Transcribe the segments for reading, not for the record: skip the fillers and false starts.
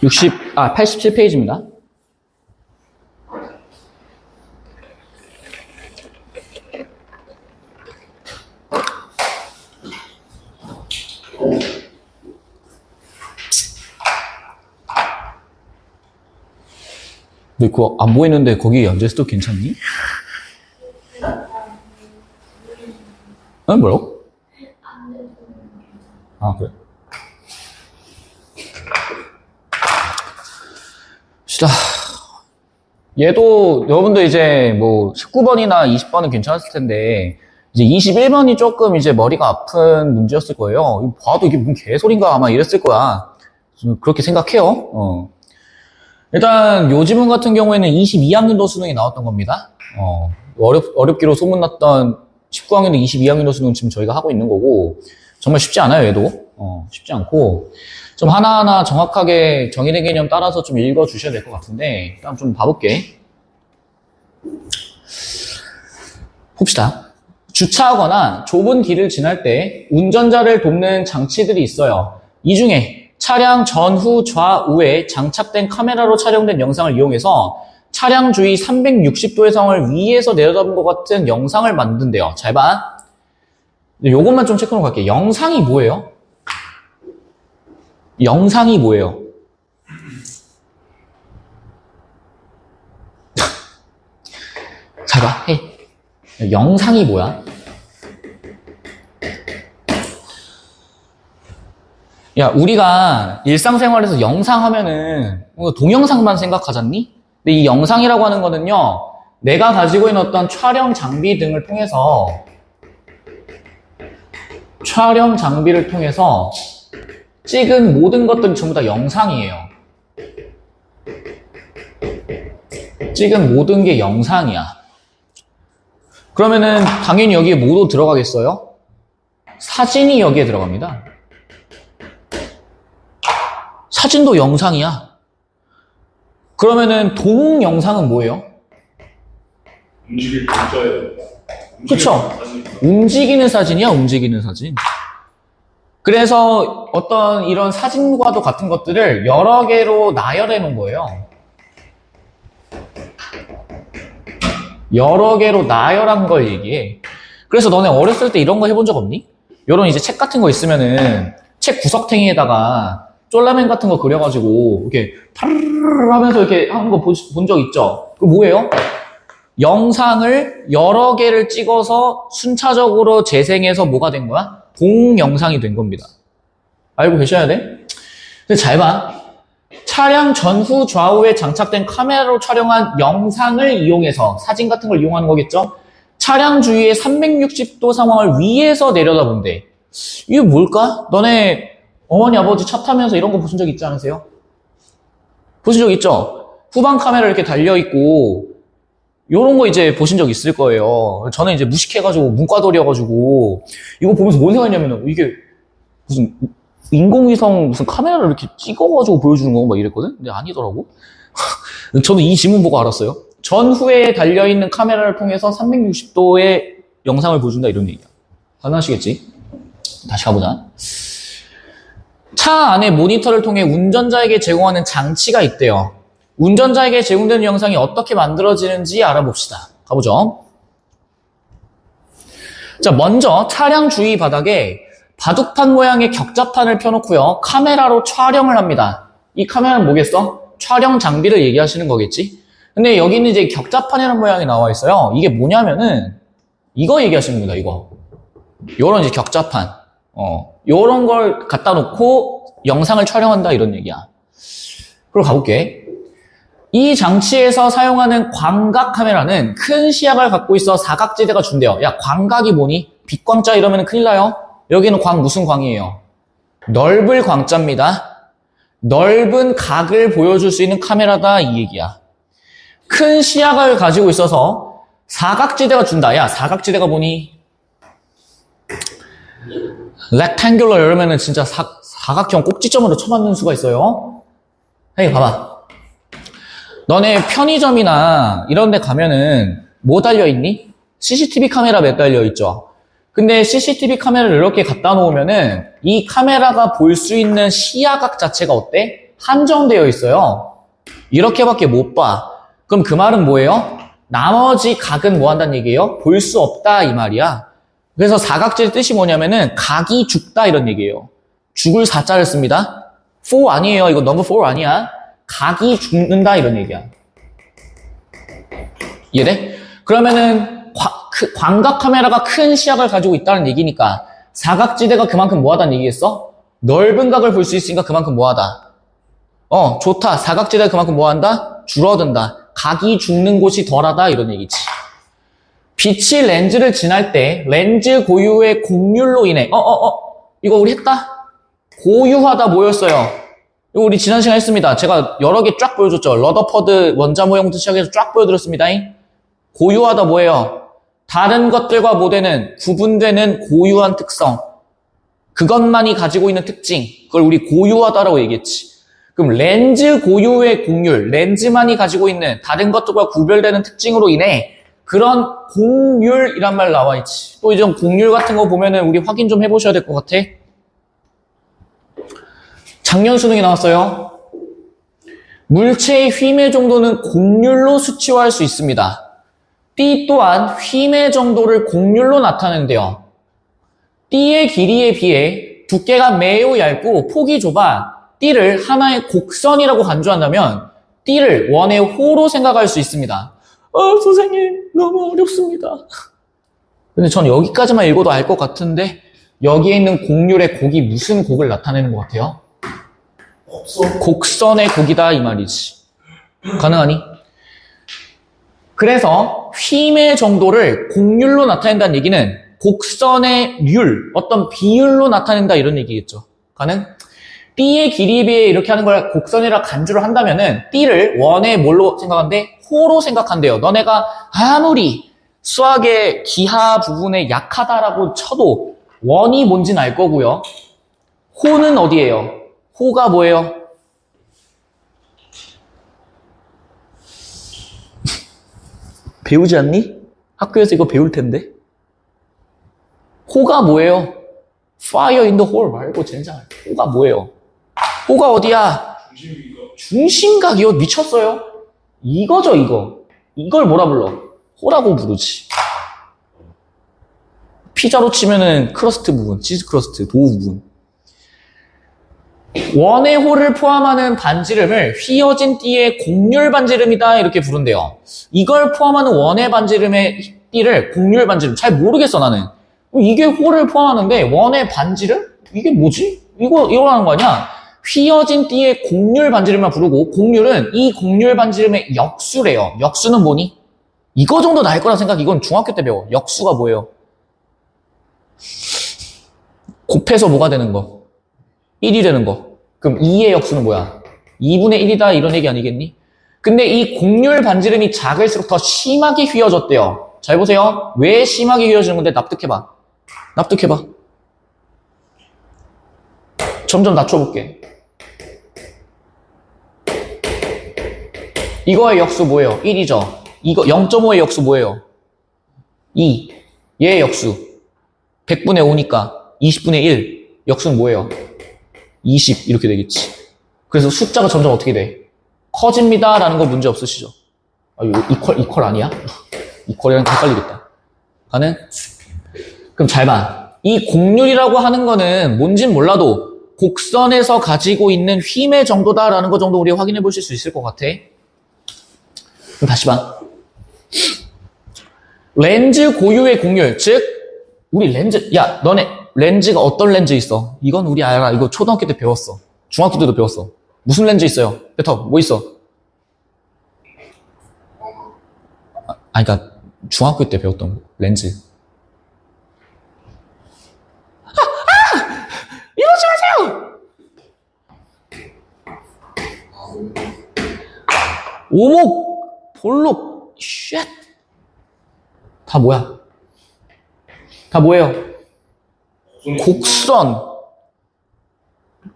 87페이지입니다. 근데 그거 안 보이는데 거기 앉아있어도 괜찮니? 뭐라고? 아, 그래. 시다. 얘도 여러분들 이제 뭐 19번이나 20번은 괜찮았을 텐데 이제 21번이 조금 이제 머리가 아픈 문제였을 거예요. 이거 봐도 이게 무슨 개소리인가 아마 이랬을 거야. 그렇게 생각해요. 일단 요 지문 같은 경우에는 22학년도 수능이 나왔던 겁니다. 어렵기로 소문났던 19학년도 22학년도 수능 지금 저희가 하고 있는 거고 정말 쉽지 않아요, 얘도. 쉽지 않고 좀 하나하나 정확하게 정의된 개념 따라서 좀 읽어주셔야 될 것 같은데 일단 좀 봐볼게. 봅시다. 주차하거나 좁은 길을 지날 때 운전자를 돕는 장치들이 있어요. 이 중에 차량 전후 좌우에 장착된 카메라로 촬영된 영상을 이용해서 차량 주위 360도의 상황을 위에서 내려다본 것 같은 영상을 만든대요. 잘 봐. 요것만 좀 체크하고 갈게요. 영상이 뭐예요? 영상이 뭐예요? 잘 봐. 헤이. 영상이 뭐야? 야, 우리가 일상생활에서 영상 하면은 동영상만 생각하잖니? 근데 이 영상이라고 하는 거는요, 내가 가지고 있는 어떤 촬영 장비 등을 통해서 촬영 장비를 통해서 찍은 모든 것들이 전부 다 영상이에요. 찍은 모든 게 영상이야. 그러면은 당연히 여기에 뭐도 들어가겠어요? 사진이 여기에 들어갑니다. 사진도 영상이야. 그러면은 동영상은 뭐예요? 움직일 글자예요. 그쵸? 움직이는 사진이야, 움직이는 사진. 그래서 어떤 이런 사진과도 같은 것들을 여러 개로 나열해 놓은 거예요. 여러 개로 나열한 걸 얘기해. 그래서 너네 어렸을 때 이런 거 해본 적 없니? 요런 이제 책 같은 거 있으면은 책 구석탱이에다가 쫄라맨 같은 거 그려가지고 이렇게 파르르 하면서 이렇게 하는 거 본 적 있죠? 그거 뭐예요? 영상을 여러 개를 찍어서 순차적으로 재생해서 뭐가 된 거야? 동영상이 된 겁니다. 알고 계셔야 돼? 근데 잘 봐. 차량 전후 좌우에 장착된 카메라로 촬영한 영상을 이용해서 사진 같은 걸 이용하는 거겠죠? 차량 주위의 360도 상황을 위에서 내려다본대. 이게 뭘까? 너네 어머니 아버지 차 타면서 이런 거 보신 적 있지 않으세요? 보신 적 있죠? 후방 카메라 이렇게 달려있고 요런 거 이제 보신 적 있을 거예요. 저는 이제 무식해가지고 문과돌이어가지고 이거 보면서 뭔 생각했냐면 이게 무슨 인공위성 무슨 카메라를 이렇게 찍어가지고 보여주는 거 막 이랬거든? 근데 아니더라고. 저는 이 지문 보고 알았어요. 전후에 달려있는 카메라를 통해서 360도의 영상을 보여준다 이런 얘기야. 가능하시겠지? 다시 가보자. 차 안에 모니터를 통해 운전자에게 제공하는 장치가 있대요. 운전자에게 제공되는 영상이 어떻게 만들어지는지 알아봅시다. 가보죠. 자, 먼저 차량 주위 바닥에 바둑판 모양의 격자판을 펴놓고요. 카메라로 촬영을 합니다. 이 카메라는 뭐겠어? 촬영 장비를 얘기하시는 거겠지? 근데 여기는 이제 격자판이라는 모양이 나와 있어요. 이게 뭐냐면은 이거 얘기하시는 겁니다. 이거. 요런 이제 격자판. 요런 걸 갖다 놓고 영상을 촬영한다 이런 얘기야. 그럼 가볼게. 이 장치에서 사용하는 광각 카메라는 큰 시야각을 갖고 있어 사각지대가 준대요. 야, 광각이 뭐니? 빛광자 이러면 큰일 나요. 여기는 광 무슨 광이에요? 넓을 광자입니다. 넓은 각을 보여줄 수 있는 카메라다 이 얘기야. 큰 시야각을 가지고 있어서 사각지대가 준다. 야, 사각지대가 뭐니? rectangular 이러면은 진짜 사각형 꼭지점으로 쳐맞는 수가 있어요. 헤이, 봐봐. 너네 편의점이나 이런 데 가면은 뭐 달려있니? CCTV 카메라 매달려 있죠. 근데 CCTV 카메라를 이렇게 갖다 놓으면은 이 카메라가 볼 수 있는 시야각 자체가 어때? 한정되어 있어요. 이렇게밖에 못 봐. 그럼 그 말은 뭐예요? 나머지 각은 뭐 한다는 얘기예요? 볼 수 없다 이 말이야. 그래서 사각지대 뜻이 뭐냐면은 각이 죽다 이런 얘기예요. 죽을 사자를 씁니다. 4 아니에요. 이거 넘버 4 아니야. 각이 죽는다 이런 얘기야. 이해돼? 그러면은 광각 카메라가 큰 시야를 가지고 있다는 얘기니까 사각지대가 그만큼 뭐하다는 얘기겠어? 넓은 각을 볼 수 있으니까 그만큼 뭐하다. 좋다. 사각지대가 그만큼 뭐한다? 줄어든다. 각이 죽는 곳이 덜하다 이런 얘기지. 빛이 렌즈를 지날 때 렌즈 고유의 곡률로 인해 이거 우리 했다? 고유하다 뭐였어요? 이거 우리 지난 시간에 했습니다. 제가 여러 개 쫙 보여줬죠. 러더퍼드 원자 모형부터 시작해서 쫙 보여드렸습니다. 고유하다 뭐예요? 다른 것들과 모델은 구분되는 고유한 특성. 그것만이 가지고 있는 특징. 그걸 우리 고유하다라고 얘기했지. 그럼 렌즈 고유의 곡률, 렌즈만이 가지고 있는 다른 것들과 구별되는 특징으로 인해 그런 곡률이란 말 나와 있지. 또 이제 곡률 같은 거 보면은 우리 확인 좀 해보셔야 될 것 같아. 작년 수능이 나왔어요. 물체의 휨의 정도는 곡률로 수치화할 수 있습니다. 띠 또한 휨의 정도를 곡률로 나타내는데요. 띠의 길이에 비해 두께가 매우 얇고 폭이 좁아 띠를 하나의 곡선이라고 간주한다면 띠를 원의 호로 생각할 수 있습니다. 선생님 너무 어렵습니다. 근데 전 여기까지만 읽어도 알 것 같은데 여기에 있는 곡률의 곡이 무슨 곡을 나타내는 것 같아요? 곡선의 곡이다 이 말이지. 가능하니? 그래서 휨의 정도를 곡률로 나타낸다는 얘기는 곡선의 률, 어떤 비율로 나타낸다 이런 얘기겠죠. 가능? 띠의 길이에 비해 이렇게 하는 걸 곡선이라 간주를 한다면은 띠를 원의 뭘로 생각한대? 호로 생각한대요. 너네가 아무리 수학의 기하 부분에 약하다라고 쳐도 원이 뭔지는 알 거고요. 호는 어디예요? 호가 뭐예요? 배우지 않니? 학교에서 이거 배울 텐데. 호가 뭐예요? Fire in the hole 말고 젠장. 호가 뭐예요? 호가 어디야? 중심각이요? 미쳤어요? 이거죠, 이거. 이걸 뭐라 불러? 호라고 부르지. 피자로 치면은 크러스트 부분, 치즈 크러스트, 도우 부분. 원의 호를 포함하는 반지름을 휘어진 띠의 곡률 반지름이다 이렇게 부른대요. 이걸 포함하는 원의 반지름의 띠를 곡률 반지름. 잘 모르겠어 나는. 이게 호를 포함하는데 원의 반지름? 이게 뭐지? 이거라는 거 아니야? 휘어진 띠의 곡률 반지름만 부르고 곡률은 이 곡률 반지름의 역수래요. 역수는 뭐니? 이거 정도 나을 거라 생각. 이건 중학교 때 배워. 역수가 뭐예요? 곱해서 뭐가 되는 거? 1이 되는 거. 그럼 2의 역수는 뭐야? 2분의 1이다 이런 얘기 아니겠니? 근데 이 곡률 반지름이 작을수록 더 심하게 휘어졌대요. 잘 보세요. 왜 심하게 휘어지는 건데 납득해봐. 납득해봐. 점점 낮춰볼게. 이거의 역수 뭐예요? 1이죠. 이거 0.5의 역수 뭐예요? 2. 얘의 역수 100분의 5니까 20분의 1. 역수는 뭐예요? 20 이렇게 되겠지. 그래서 숫자가 점점 어떻게 돼? 커집니다 라는 거 문제 없으시죠? 이거 이퀄 아니야? 이퀄이랑 헷갈리겠다. 가능? 그럼 잘 봐. 이 곡률이라고 하는 거는 뭔진 몰라도 곡선에서 가지고 있는 휨의 정도다라는 거 정도 우리가 확인해 보실 수 있을 것 같아. 그럼 다시 봐. 렌즈 고유의 곡률, 즉 우리 렌즈, 야 너네 렌즈가 어떤 렌즈 있어? 이건 우리 알아. 이거 초등학교 때 배웠어. 중학교 때도 배웠어. 무슨 렌즈 있어요? 배터 뭐 있어? 그러니까 중학교 때 배웠던 거. 렌즈. 이러지 마세요! 오목, 볼록, 쉣. 다 뭐야? 다 뭐예요? 곡선.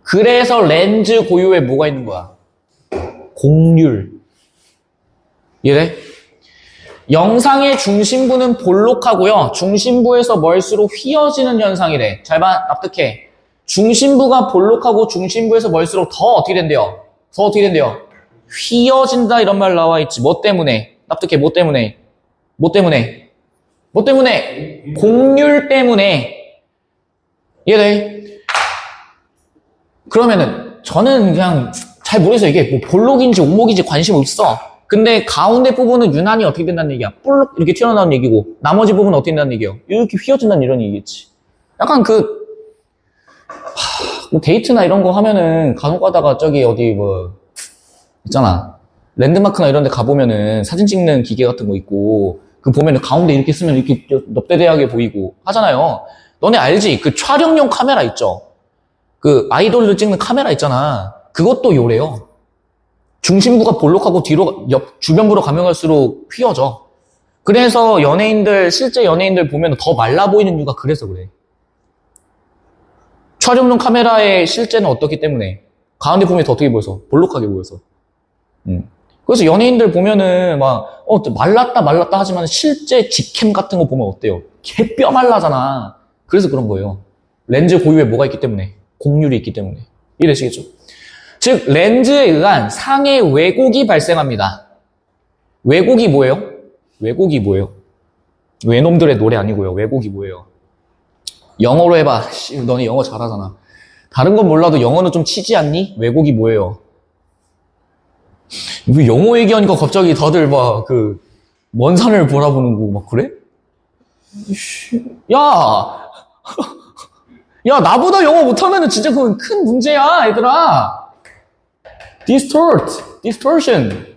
그래서 렌즈 고유에 뭐가 있는 거야? 곡률. 이해돼? 영상의 중심부는 볼록하고요. 중심부에서 멀수록 휘어지는 현상이래. 잘 봐, 납득해. 중심부가 볼록하고 중심부에서 멀수록 더 어떻게 된대요? 그래서 어떻게 된대요? 휘어진다 이런 말 나와 있지. 뭐 때문에? 납득해. 뭐 때문에? 뭐 때문에? 뭐 때문에? 곡률 때문에. 이해돼? 그러면은 저는 그냥 잘 모르겠어요. 이게 뭐 볼록인지 오목인지 관심 없어. 근데 가운데 부분은 유난히 어떻게 된다는 얘기야? 볼록 이렇게 튀어나오는 얘기고 나머지 부분은 어떻게 된다는 얘기예요? 이렇게 휘어진다는 이런 얘기겠지. 약간 뭐 데이트나 이런 거 하면은 간혹 가다가 저기 어디 뭐 있잖아. 랜드마크나 이런 데 가보면은 사진 찍는 기계 같은 거 있고 그 보면은 가운데 이렇게 쓰면 이렇게 넙대대하게 보이고 하잖아요. 너네 알지? 그 촬영용 카메라 있죠? 그 아이돌들 찍는 카메라 있잖아. 그것도 요래요. 중심부가 볼록하고 뒤로 주변부로 가면 갈수록 휘어져. 그래서 실제 연예인들 보면 더 말라 보이는 이유가 그래서 그래. 촬영용 카메라의 실제는 어떻기 때문에 가운데 보면 더 어떻게 보여서 볼록하게 보여서. 그래서 연예인들 보면은 막 말랐다 하지만 실제 직캠 같은 거 보면 어때요? 개 뼈 말라잖아. 그래서 그런 거예요. 렌즈 고유에 뭐가 있기 때문에, 곡률이 있기 때문에. 이해되시겠죠? 즉 렌즈에 의한 상의 왜곡이 발생합니다. 왜곡이 뭐예요? 왜곡이 뭐예요? 외놈들의 노래 아니고요. 왜곡이 뭐예요? 영어로 해봐. 너네 영어 잘하잖아. 다른 건 몰라도 영어는 좀 치지 않니? 왜곡이 뭐예요? 왜 영어 얘기하니까 갑자기 다들 막 먼 산을 바라보는 거 막 그래? 야! 야, 나보다 영어 못하면은 진짜 그건 큰 문제야, 얘들아. distortion.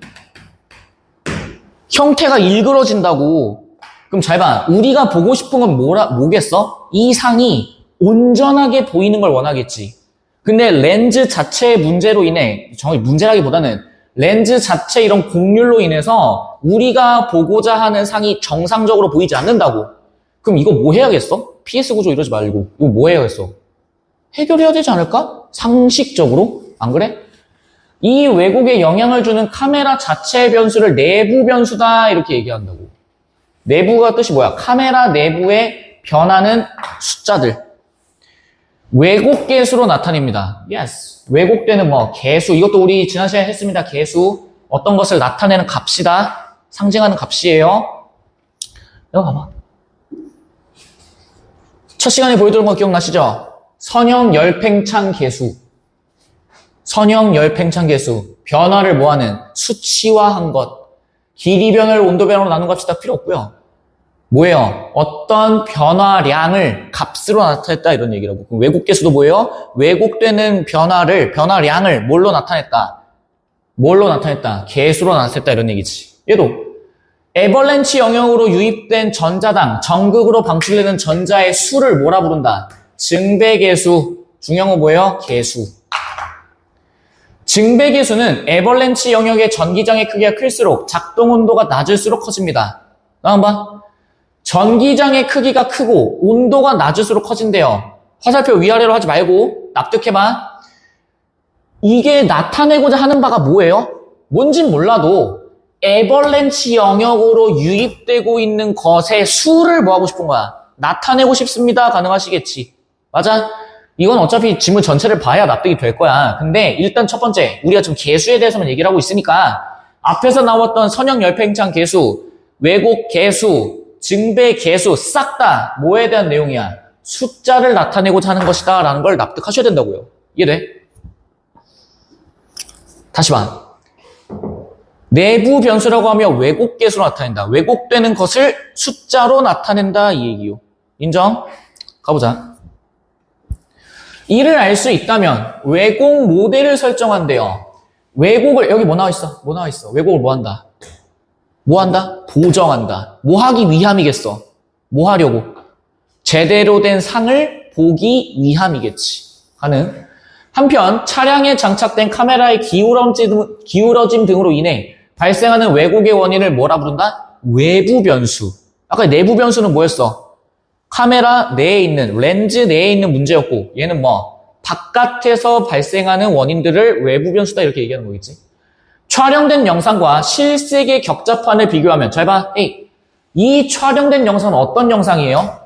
형태가 일그러진다고. 그럼 잘 봐. 우리가 보고 싶은 건 뭐겠어? 이 상이 온전하게 보이는 걸 원하겠지. 근데 렌즈 자체의 문제로 인해, 정확히 문제라기보다는 렌즈 자체 이런 곡률로 인해서 우리가 보고자 하는 상이 정상적으로 보이지 않는다고. 그럼 이거 뭐 해야겠어? PS 구조 이러지 말고 이거 뭐 해야겠어? 해결해야 되지 않을까? 상식적으로? 안 그래? 이 왜곡에 영향을 주는 카메라 자체의 변수를 내부 변수다 이렇게 얘기한다고. 내부가 뜻이 뭐야? 카메라 내부에 변하는 숫자들. 왜곡 계수로 나타냅니다. Yes. 왜곡되는 계수. 이것도 우리 지난 시간에 했습니다. 계수. 어떤 것을 나타내는 값이다. 상징하는 값이에요. 이거 봐봐. 첫 시간에 보여드린 거 기억나시죠? 선형 열팽창 계수. 선형 열팽창 계수. 변화를 뭐하는? 수치화한 것. 길이 변을 온도 변으로 나눈 값이다 필요 없고요. 뭐예요? 어떤 변화량을 값으로 나타냈다 이런 얘기라고. 그럼 왜곡 계수도 뭐예요? 왜곡되는 변화량을 뭘로 나타냈다? 뭘로 나타냈다? 계수로 나타냈다 이런 얘기지. 얘도 에벌렌치 영역으로 유입된 전자당, 전극으로 방출되는 전자의 수를 뭐라 부른다? 증배계수. 중형어 뭐예요? 계수. 증배계수는 에벌렌치 영역의 전기장의 크기가 클수록 작동 온도가 낮을수록 커집니다. 한번 봐. 전기장의 크기가 크고 온도가 낮을수록 커진대요. 화살표 위아래로 하지 말고 납득해봐. 이게 나타내고자 하는 바가 뭐예요? 뭔진 몰라도 에벌렌치 영역으로 유입되고 있는 것의 수를 뭐 하고 싶은 거야? 나타내고 싶습니다. 가능하시겠지. 맞아? 이건 어차피 지문 전체를 봐야 납득이 될 거야. 근데 일단 첫 번째, 우리가 지금 계수에 대해서만 얘기를 하고 있으니까 앞에서 나왔던 선형 열팽창 계수, 왜곡 계수, 증배 계수 싹 다 뭐에 대한 내용이야? 숫자를 나타내고자 하는 것이다 라는 걸 납득하셔야 된다고요. 이해돼? 다시 봐. 내부 변수라고 하면 왜곡 계수로 나타낸다. 왜곡되는 것을 숫자로 나타낸다 이 얘기요. 인정? 가보자. 이를 알 수 있다면 왜곡 모델을 설정한대요. 왜곡을 여기 뭐 나와 있어? 뭐 나와 있어? 왜곡을 뭐 한다? 뭐 한다? 보정한다. 뭐 하기 위함이겠어? 뭐 하려고? 제대로 된 상을 보기 위함이겠지. 가능. 한편 차량에 장착된 카메라의 기울어짐 등으로 인해 발생하는 왜곡의 원인을 뭐라 부른다? 외부 변수. 아까 내부 변수는 뭐였어? 카메라 내에 있는, 렌즈 내에 있는 문제였고 얘는 바깥에서 발생하는 원인들을 외부 변수다 이렇게 얘기하는 거겠지. 촬영된 영상과 실색의 격자판을 비교하면 잘 봐. 이 촬영된 영상은 어떤 영상이에요?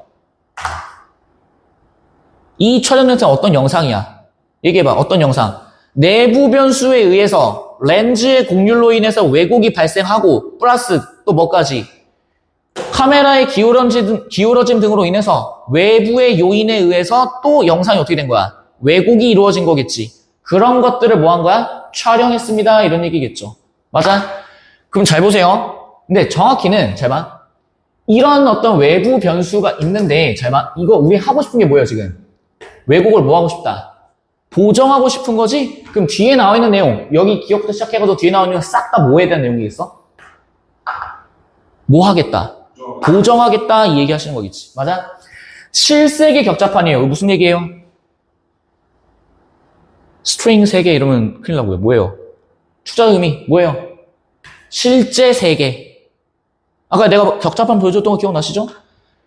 이 촬영된 영상은 어떤 영상이야? 얘기해봐. 어떤 영상? 내부 변수에 의해서 렌즈의 곡률로 인해서 왜곡이 발생하고 플러스 또 뭐까지 카메라의 기울어짐 등으로 인해서 외부의 요인에 의해서 또 영상이 어떻게 된 거야? 왜곡이 이루어진 거겠지. 그런 것들을 뭐 한 거야? 촬영했습니다. 이런 얘기겠죠. 맞아? 그럼 잘 보세요. 근데 정확히는 잘 봐. 이런 어떤 외부 변수가 있는데 잘 봐. 이거 우리 하고 싶은 게 뭐예요 지금? 왜곡을 뭐 하고 싶다? 보정하고 싶은 거지? 그럼 뒤에 나와 있는 내용, 여기 기억부터 시작해가지고 뒤에 나와 있는 거 싹 다 뭐에 대한 내용이겠어? 뭐 하겠다? 보정하겠다 이 얘기 하시는 거겠지. 맞아? 실세계 격자판이에요. 무슨 얘기예요? 스트링 세계 이러면 큰일 나고요. 뭐예요? 투자 의미 뭐예요? 실제 세계. 아까 내가 격자판 보여줬던 거 기억나시죠?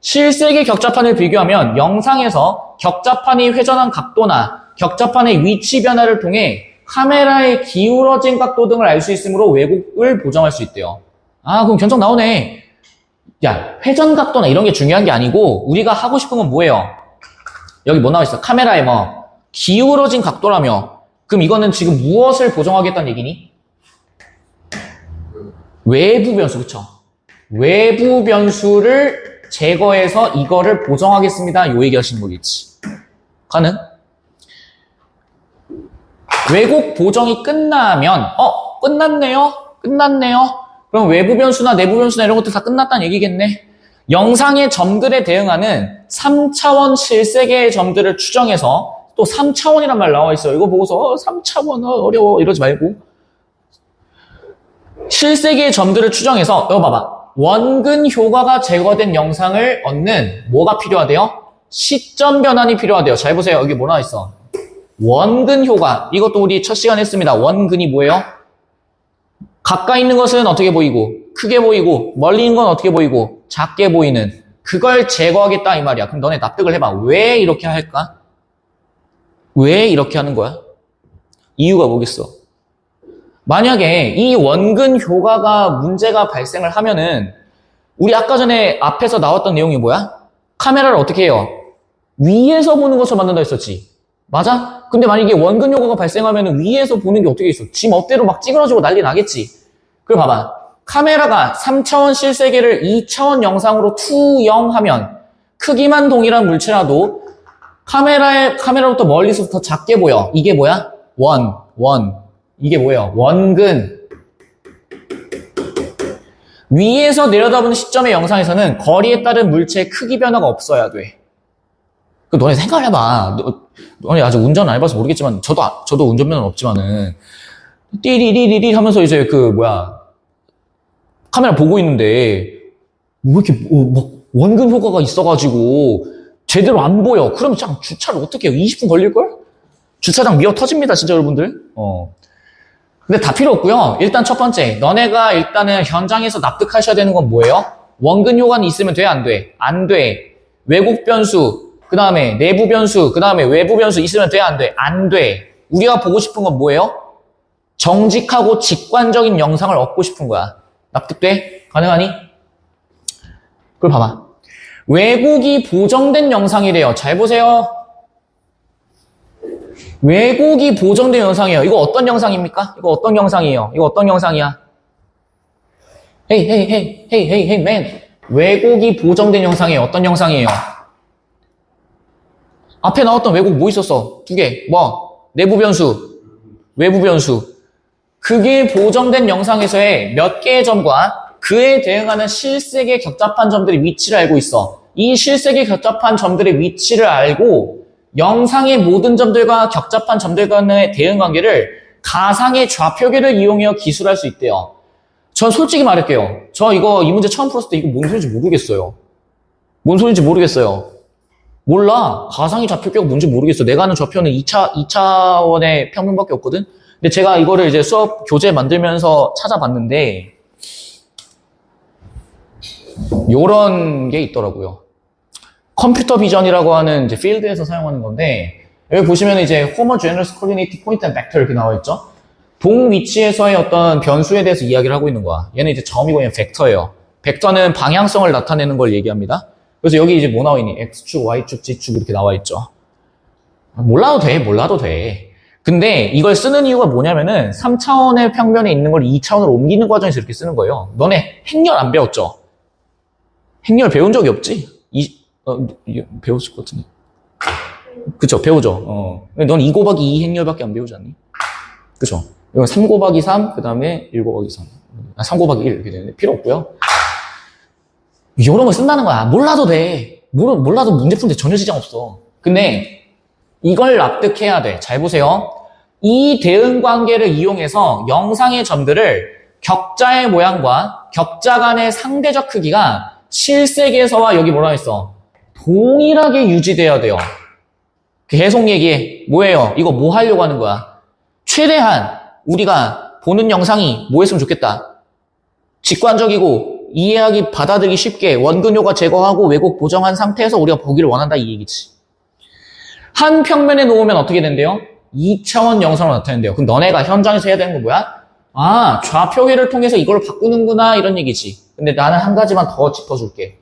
실세계 격자판을 비교하면 영상에서 격자판이 회전한 각도나 격자판의 위치 변화를 통해 카메라의 기울어진 각도 등을 알 수 있으므로 왜곡을 보정할 수 있대요. 아, 그럼 견적 나오네. 야, 회전 각도나 이런 게 중요한 게 아니고 우리가 하고 싶은 건 뭐예요? 여기 뭐 나와 있어? 카메라에 뭐 기울어진 각도라며. 그럼 이거는 지금 무엇을 보정하겠다는 얘기니? 외부 변수, 그쵸? 외부 변수를 제거해서 이거를 보정하겠습니다. 요 얘기 하시는 거겠지. 가능? 왜곡 보정이 끝나면 끝났네요? 끝났네요? 그럼 외부 변수나 내부 변수나 이런 것들 다 끝났다는 얘기겠네. 영상의 점들에 대응하는 3차원 실세계의 점들을 추정해서 또 3차원이란 말 나와 있어요. 이거 보고서 3차원 어려워 이러지 말고 실세계의 점들을 추정해서 이거 봐봐. 원근 효과가 제거된 영상을 얻는 뭐가 필요하대요? 시점 변환이 필요하대요. 잘 보세요. 여기 뭐 나와 있어? 원근 효과. 이것도 우리 첫 시간에 했습니다. 원근이 뭐예요? 가까이 있는 것은 어떻게 보이고 크게 보이고 멀리 있는 건 어떻게 보이고 작게 보이는 그걸 제거하겠다 이 말이야. 그럼 너네 납득을 해봐. 왜 이렇게 할까? 왜 이렇게 하는 거야? 이유가 뭐겠어? 만약에 이 원근 효과가 문제가 발생을 하면은 우리 아까 전에 앞에서 나왔던 내용이 뭐야? 카메라를 어떻게 해요? 위에서 보는 것을 만든다 했었지. 맞아? 근데 만약에 원근 효과가 발생하면 위에서 보는 게 어떻게 있어? 지 멋대로 막 찌그러지고 난리 나겠지. 그리고 봐봐. 카메라가 3차원 실세계를 2차원 영상으로 투영하면 크기만 동일한 물체라도 카메라로부터 멀리서부터 작게 보여. 이게 뭐야? 원. 이게 뭐예요? 원근. 위에서 내려다보는 시점의 영상에서는 거리에 따른 물체의 크기 변화가 없어야 돼. 너네 생각을 해봐. 너네 아직 운전 안 해봐서 모르겠지만, 저도 운전면허는 없지만은, 띠리리리리 하면서 이제 카메라 보고 있는데, 왜 이렇게, 막, 원근 효과가 있어가지고, 제대로 안 보여. 그럼 그냥 주차를 어떻게 해요? 20분 걸릴걸? 주차장 미어 터집니다, 진짜 여러분들. 근데 다 필요 없고요. 일단 첫 번째, 너네가 일단은 현장에서 납득하셔야 되는 건 뭐예요? 원근 효과는 있으면 돼, 안 돼? 안 돼. 왜곡 변수, 그 다음에 내부 변수, 그 다음에 외부 변수 있으면 돼, 안 돼? 안 돼. 우리가 보고 싶은 건 뭐예요? 정직하고 직관적인 영상을 얻고 싶은 거야. 납득돼? 가능하니? 그걸 봐봐. 왜곡이 보정된 영상이래요. 잘 보세요. 왜곡이 보정된 영상이에요. 이거 어떤 영상입니까? 이거 어떤 영상이에요? 이거 어떤 영상이야? 헤이, 맨. 왜곡이 보정된 영상이에요. 어떤 영상이에요? 앞에 나왔던 왜곡 뭐 있었어? 두 개. 뭐? 내부 변수, 외부 변수. 그게 보정된 영상에서의 몇 개의 점과 그에 대응하는 실세계 격자판 점들의 위치를 알고 있어. 이 실세계 격자판 점들의 위치를 알고 영상의 모든 점들과 격자판 점들 간의 대응 관계를 가상의 좌표계를 이용해 기술할 수 있대요. 전 솔직히 말할게요. 저 이 문제 처음 풀었을 때 이거 뭔 소리인지 모르겠어요. 뭔 소리인지 모르겠어요. 몰라. 가상의 좌표계가 뭔지 모르겠어. 내가 아는 좌표는 2차원의 평면밖에 없거든? 근데 제가 이거를 이제 수업 교재 만들면서 찾아봤는데, 요런 게 있더라고요. 컴퓨터 비전이라고 하는 이제 필드에서 사용하는 건데, 여기 보시면 이제 homogeneous coordinate point and vector 이렇게 나와 있죠? 동 위치에서의 어떤 변수에 대해서 이야기를 하고 있는 거야. 얘는 이제 점이고 얘는 벡터예요. 벡터는 방향성을 나타내는 걸 얘기합니다. 그래서 여기 이제 뭐 나와 있니? X축, Y축, Z축 이렇게 나와 있죠. 몰라도 돼. 근데 이걸 쓰는 이유가 뭐냐면은 3차원의 평면에 있는 걸 2차원으로 옮기는 과정에서 이렇게 쓰는 거예요. 너네 행렬 안 배웠죠? 행렬 배운 적이 없지? 배웠을 것 같은데. 그쵸, 배우죠. 넌 2 곱하기 2 행렬밖에 안 배우지 않니? 그쵸? 이건 3 곱하기 3, 그 다음에 1 곱하기 3. 3 곱하기 1 이렇게 되는데 필요 없고요. 이런 걸 쓴다는 거야. 몰라도 돼. 몰라도 문제 푸는데 전혀 지장 없어. 근데 이걸 납득해야 돼. 잘 보세요. 이 대응 관계를 이용해서 영상의 점들을 격자의 모양과 격자 간의 상대적 크기가 실색에서와 여기 뭐라 했어? 동일하게 유지돼야 돼요. 계속 얘기해. 뭐예요? 이거 뭐 하려고 하는 거야? 최대한 우리가 보는 영상이 뭐 했으면 좋겠다. 직관적이고 이해하기 받아들이기 쉽게 원근효과 제거하고 왜곡 보정한 상태에서 우리가 보기를 원한다 이 얘기지. 한 평면에 놓으면 어떻게 된대요? 2차원 영상으로 나타낸대요. 그럼 너네가 현장에서 해야 되는 건 뭐야? 아, 좌표계를 통해서 이걸 바꾸는구나 이런 얘기지. 근데 나는 한 가지만 더 짚어줄게.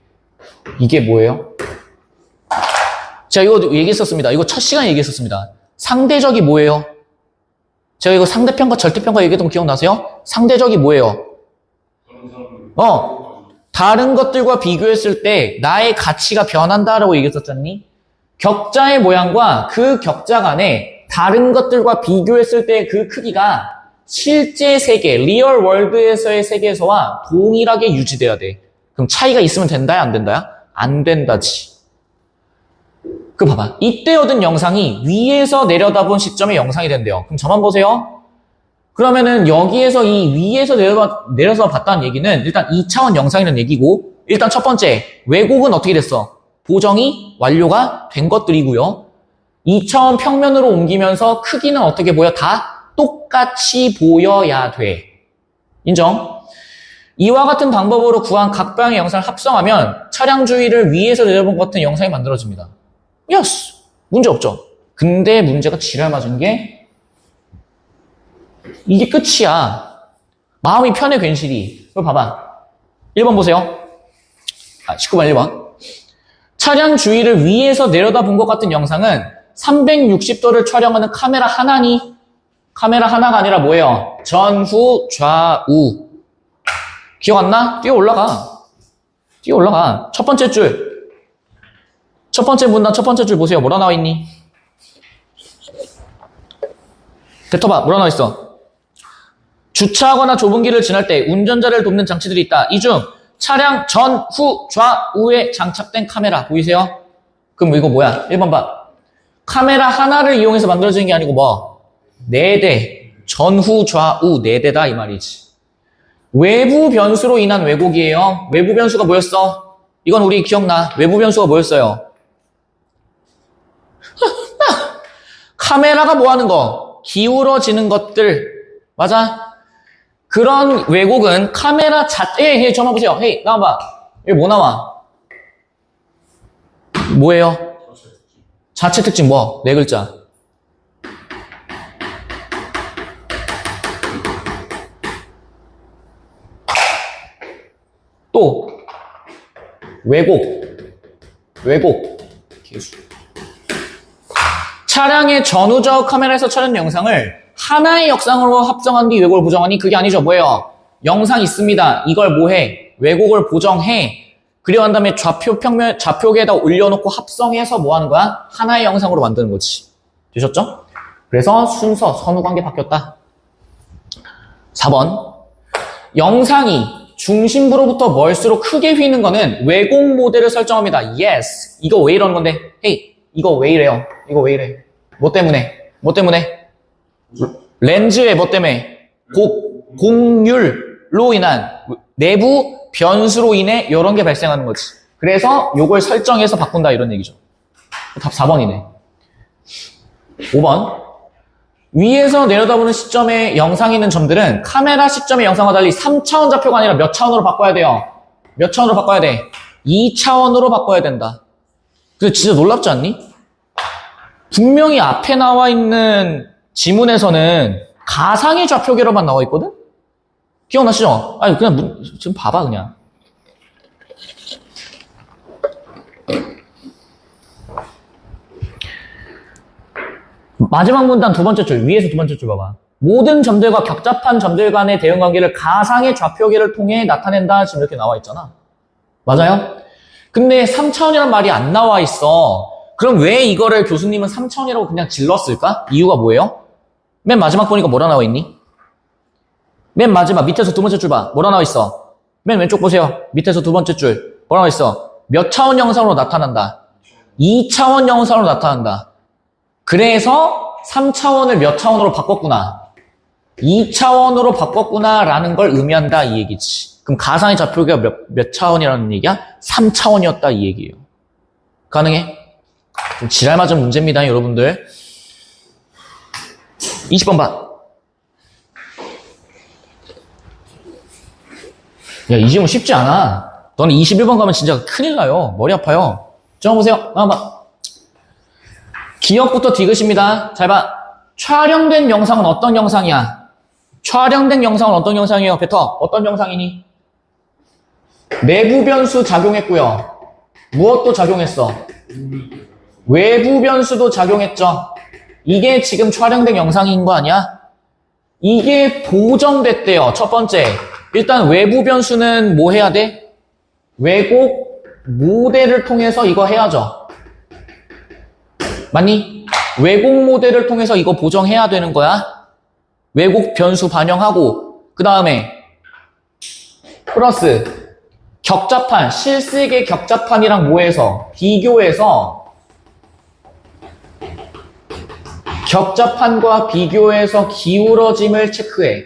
이게 뭐예요? 제가 이거 얘기했었습니다. 이거 첫 시간에 얘기했었습니다. 상대적이 뭐예요? 제가 이거 상대평가, 절대평가 얘기했던 거 기억나세요? 상대적이 뭐예요? 다른 것들과 비교했을 때 나의 가치가 변한다라고 얘기했었잖니? 격자의 모양과 그 격자 간에 다른 것들과 비교했을 때 그 크기가 실제 세계, 리얼 월드에서의 세계에서와 동일하게 유지돼야 돼. 그럼 차이가 있으면 된다야, 안 된다야? 안 된다지. 그 봐봐. 이때 얻은 영상이 위에서 내려다본 시점의 영상이 된대요. 그럼 저만 보세요. 그러면은 여기에서 이 위에서 내려서 봤다는 얘기는 일단 2차원 영상이라는 얘기고, 일단 첫 번째, 왜곡은 어떻게 됐어? 보정이 완료가 된 것들이고요. 2차원 평면으로 옮기면서 크기는 어떻게 보여? 다 똑같이 보여야 돼. 인정? 이와 같은 방법으로 구한 각 방향의 영상을 합성하면 차량 주위를 위에서 내려본 것 같은 영상이 만들어집니다. 예스! 문제 없죠? 근데 문제가 지랄 맞은 게 이게 끝이야. 마음이 편해 괜시리. 이거 봐봐. 1번 보세요. 19번 1번. 차량 주위를 위에서 내려다본 것 같은 영상은 360도를 촬영하는 카메라 하나니? 카메라 하나가 아니라 뭐예요? 전후, 좌우. 기억 안 나? 뛰어 올라가. 첫 번째 줄. 첫 번째 문단 첫 번째 줄 보세요. 뭐라 나와 있니? 뱉어봐. 뭐라 나와 있어? 주차하거나 좁은 길을 지날 때 운전자를 돕는 장치들이 있다. 이 중 차량 전, 후, 좌우에 장착된 카메라 보이세요? 그럼 이거 뭐야? 1번 봐. 카메라 하나를 이용해서 만들어지는 게 아니고 뭐? 4대. 전, 후, 좌우 4대다 이 말이지. 외부 변수로 인한 왜곡이에요. 외부 변수가 뭐였어? 이건 우리 기억나. 외부 변수가 뭐였어요? 카메라가 뭐 하는 거? 기울어지는 것들. 맞아? 그런 왜곡은 카메라 헤이, 전화 보세요. 헤이, 나와봐. 여기 뭐 나와? 뭐예요? 자체 특징 뭐? 4글자. 또 왜곡 개수. 차량의 전후좌우 카메라에서 촬영 영상을 하나의 영상으로 합성한 뒤 왜곡을 보정하니 그게 아니죠. 뭐예요? 영상 있습니다. 이걸 뭐해? 왜곡을 보정해. 그리고 한 다음에 좌표계에다 올려놓고 합성해서 뭐 하는 거야? 하나의 영상으로 만드는 거지. 되셨죠? 그래서 순서, 선후관계 바뀌었다. 4번. 영상이 중심부로부터 멀수록 크게 휘는 거는 왜곡 모델을 설정합니다. Yes. 이거 왜 이러는 건데? 헤이, 이거 왜 이래요? 이거 왜 이래? 뭐 때문에? 렌즈의 뭐 때문에? 곡률로 인한 내부 변수로 인해 이런 게 발생하는 거지. 그래서 요걸 설정해서 바꾼다 이런 얘기죠. 답 4번이네. 5번. 위에서 내려다보는 시점에 영상이 있는 점들은 카메라 시점의 영상과 달리 3차원 좌표가 아니라 몇 차원으로 바꿔야 돼요? 몇 차원으로 바꿔야 돼? 2차원으로 바꿔야 된다. 근데 진짜 놀랍지 않니? 분명히 앞에 나와 있는 지문에서는 가상의 좌표계로만 나와 있거든? 기억나시죠? 아니, 그냥, 지금 봐봐, 그냥. 마지막 문단 두 번째 줄, 위에서 두 번째 줄 봐봐. 모든 점들과 격잡한 점들 간의 대응관계를 가상의 좌표계를 통해 나타낸다. 지금 이렇게 나와 있잖아. 맞아요? 근데 3차원이란 말이 안 나와 있어. 그럼 왜 이거를 교수님은 3차원이라고 그냥 질렀을까? 이유가 뭐예요? 맨 마지막 보니까 뭐라 나와 있니? 맨 마지막 밑에서 두 번째 줄 봐. 뭐라 나와 있어? 맨 왼쪽 보세요. 밑에서 두 번째 줄. 뭐라 나와 있어? 몇 차원 영상으로 나타난다. 2차원 영상으로 나타난다. 그래서 3차원을 몇 차원으로 바꿨구나. 2차원으로 바꿨구나 라는 걸 의미한다 이 얘기지. 그럼 가상의 좌표가 몇 차원이라는 얘기야? 3차원이었다 이 얘기예요. 가능해? 좀 지랄 맞은 문제입니다 여러분들. 20번 봐. 야, 이 질문 쉽지 않아. 너는 21번 가면 진짜 큰일 나요. 머리 아파요. 좀 보세요. 봐봐. 기억부터 디귿입니다. 잘 봐. 촬영된 영상은 어떤 영상이야? 촬영된 영상은 어떤 영상이에요? 베터, 어떤 영상이니? 내부 변수 작용했고요. 무엇도 작용했어? 외부 변수도 작용했죠. 이게 지금 촬영된 영상인 거 아니야? 이게 보정됐대요. 첫 번째. 일단 외부 변수는 뭐 해야 돼? 왜곡 모델을 통해서 이거 해야죠. 맞니? 왜곡 모델을 통해서 이거 보정해야 되는 거야. 왜곡 변수 반영하고 그 다음에 플러스 격자판, 실습의 격자판이랑 뭐해서 비교해서 격자판과 비교해서 기울어짐을 체크해.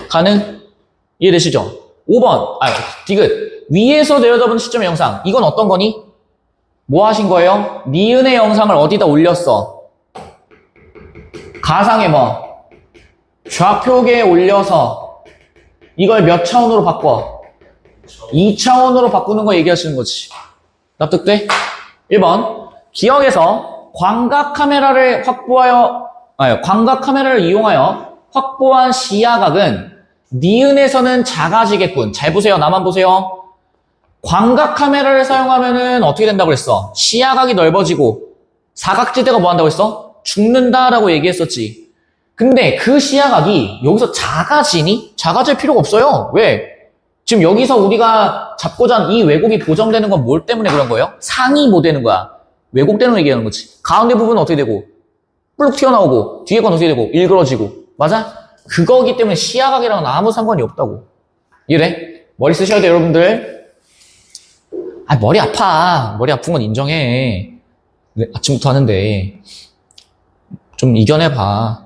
가능? 이해되시죠? 5번, 디귿. 위에서 내려다본 시점의 영상. 이건 어떤 거니? 뭐 하신 거예요? 니은의 영상을 어디다 올렸어? 가상의 뭐? 좌표계에 올려서 이걸 몇 차원으로 바꿔? 2차원으로 바꾸는 거 얘기하시는 거지. 납득돼? 1번. 기억에서 광각 카메라를 이용하여 확보한 시야각은 니은에서는 작아지겠군. 잘 보세요. 나만 보세요. 광각 카메라를 사용하면은 어떻게 된다고 그랬어? 시야각이 넓어지고 사각지대가 뭐 한다고 했어? 죽는다라고 얘기했었지. 근데 그 시야각이 여기서 작아지니? 작아질 필요가 없어요. 왜? 지금 여기서 우리가 잡고자 한 이 왜곡이 보정되는 건 뭘 때문에 그런 거예요? 상이 뭐 되는 거야? 왜곡되는 거 얘기하는 거지. 가운데 부분은 어떻게 되고? 뿔룩 튀어나오고 뒤에 건 어떻게 되고? 일그러지고. 맞아? 그거기 때문에 시야각이랑은 아무 상관이 없다고. 이래? 머리 쓰셔야 돼요, 여러분들. 머리 아파. 머리 아픈 건 인정해. 네, 아침부터 하는데. 좀 이겨내봐.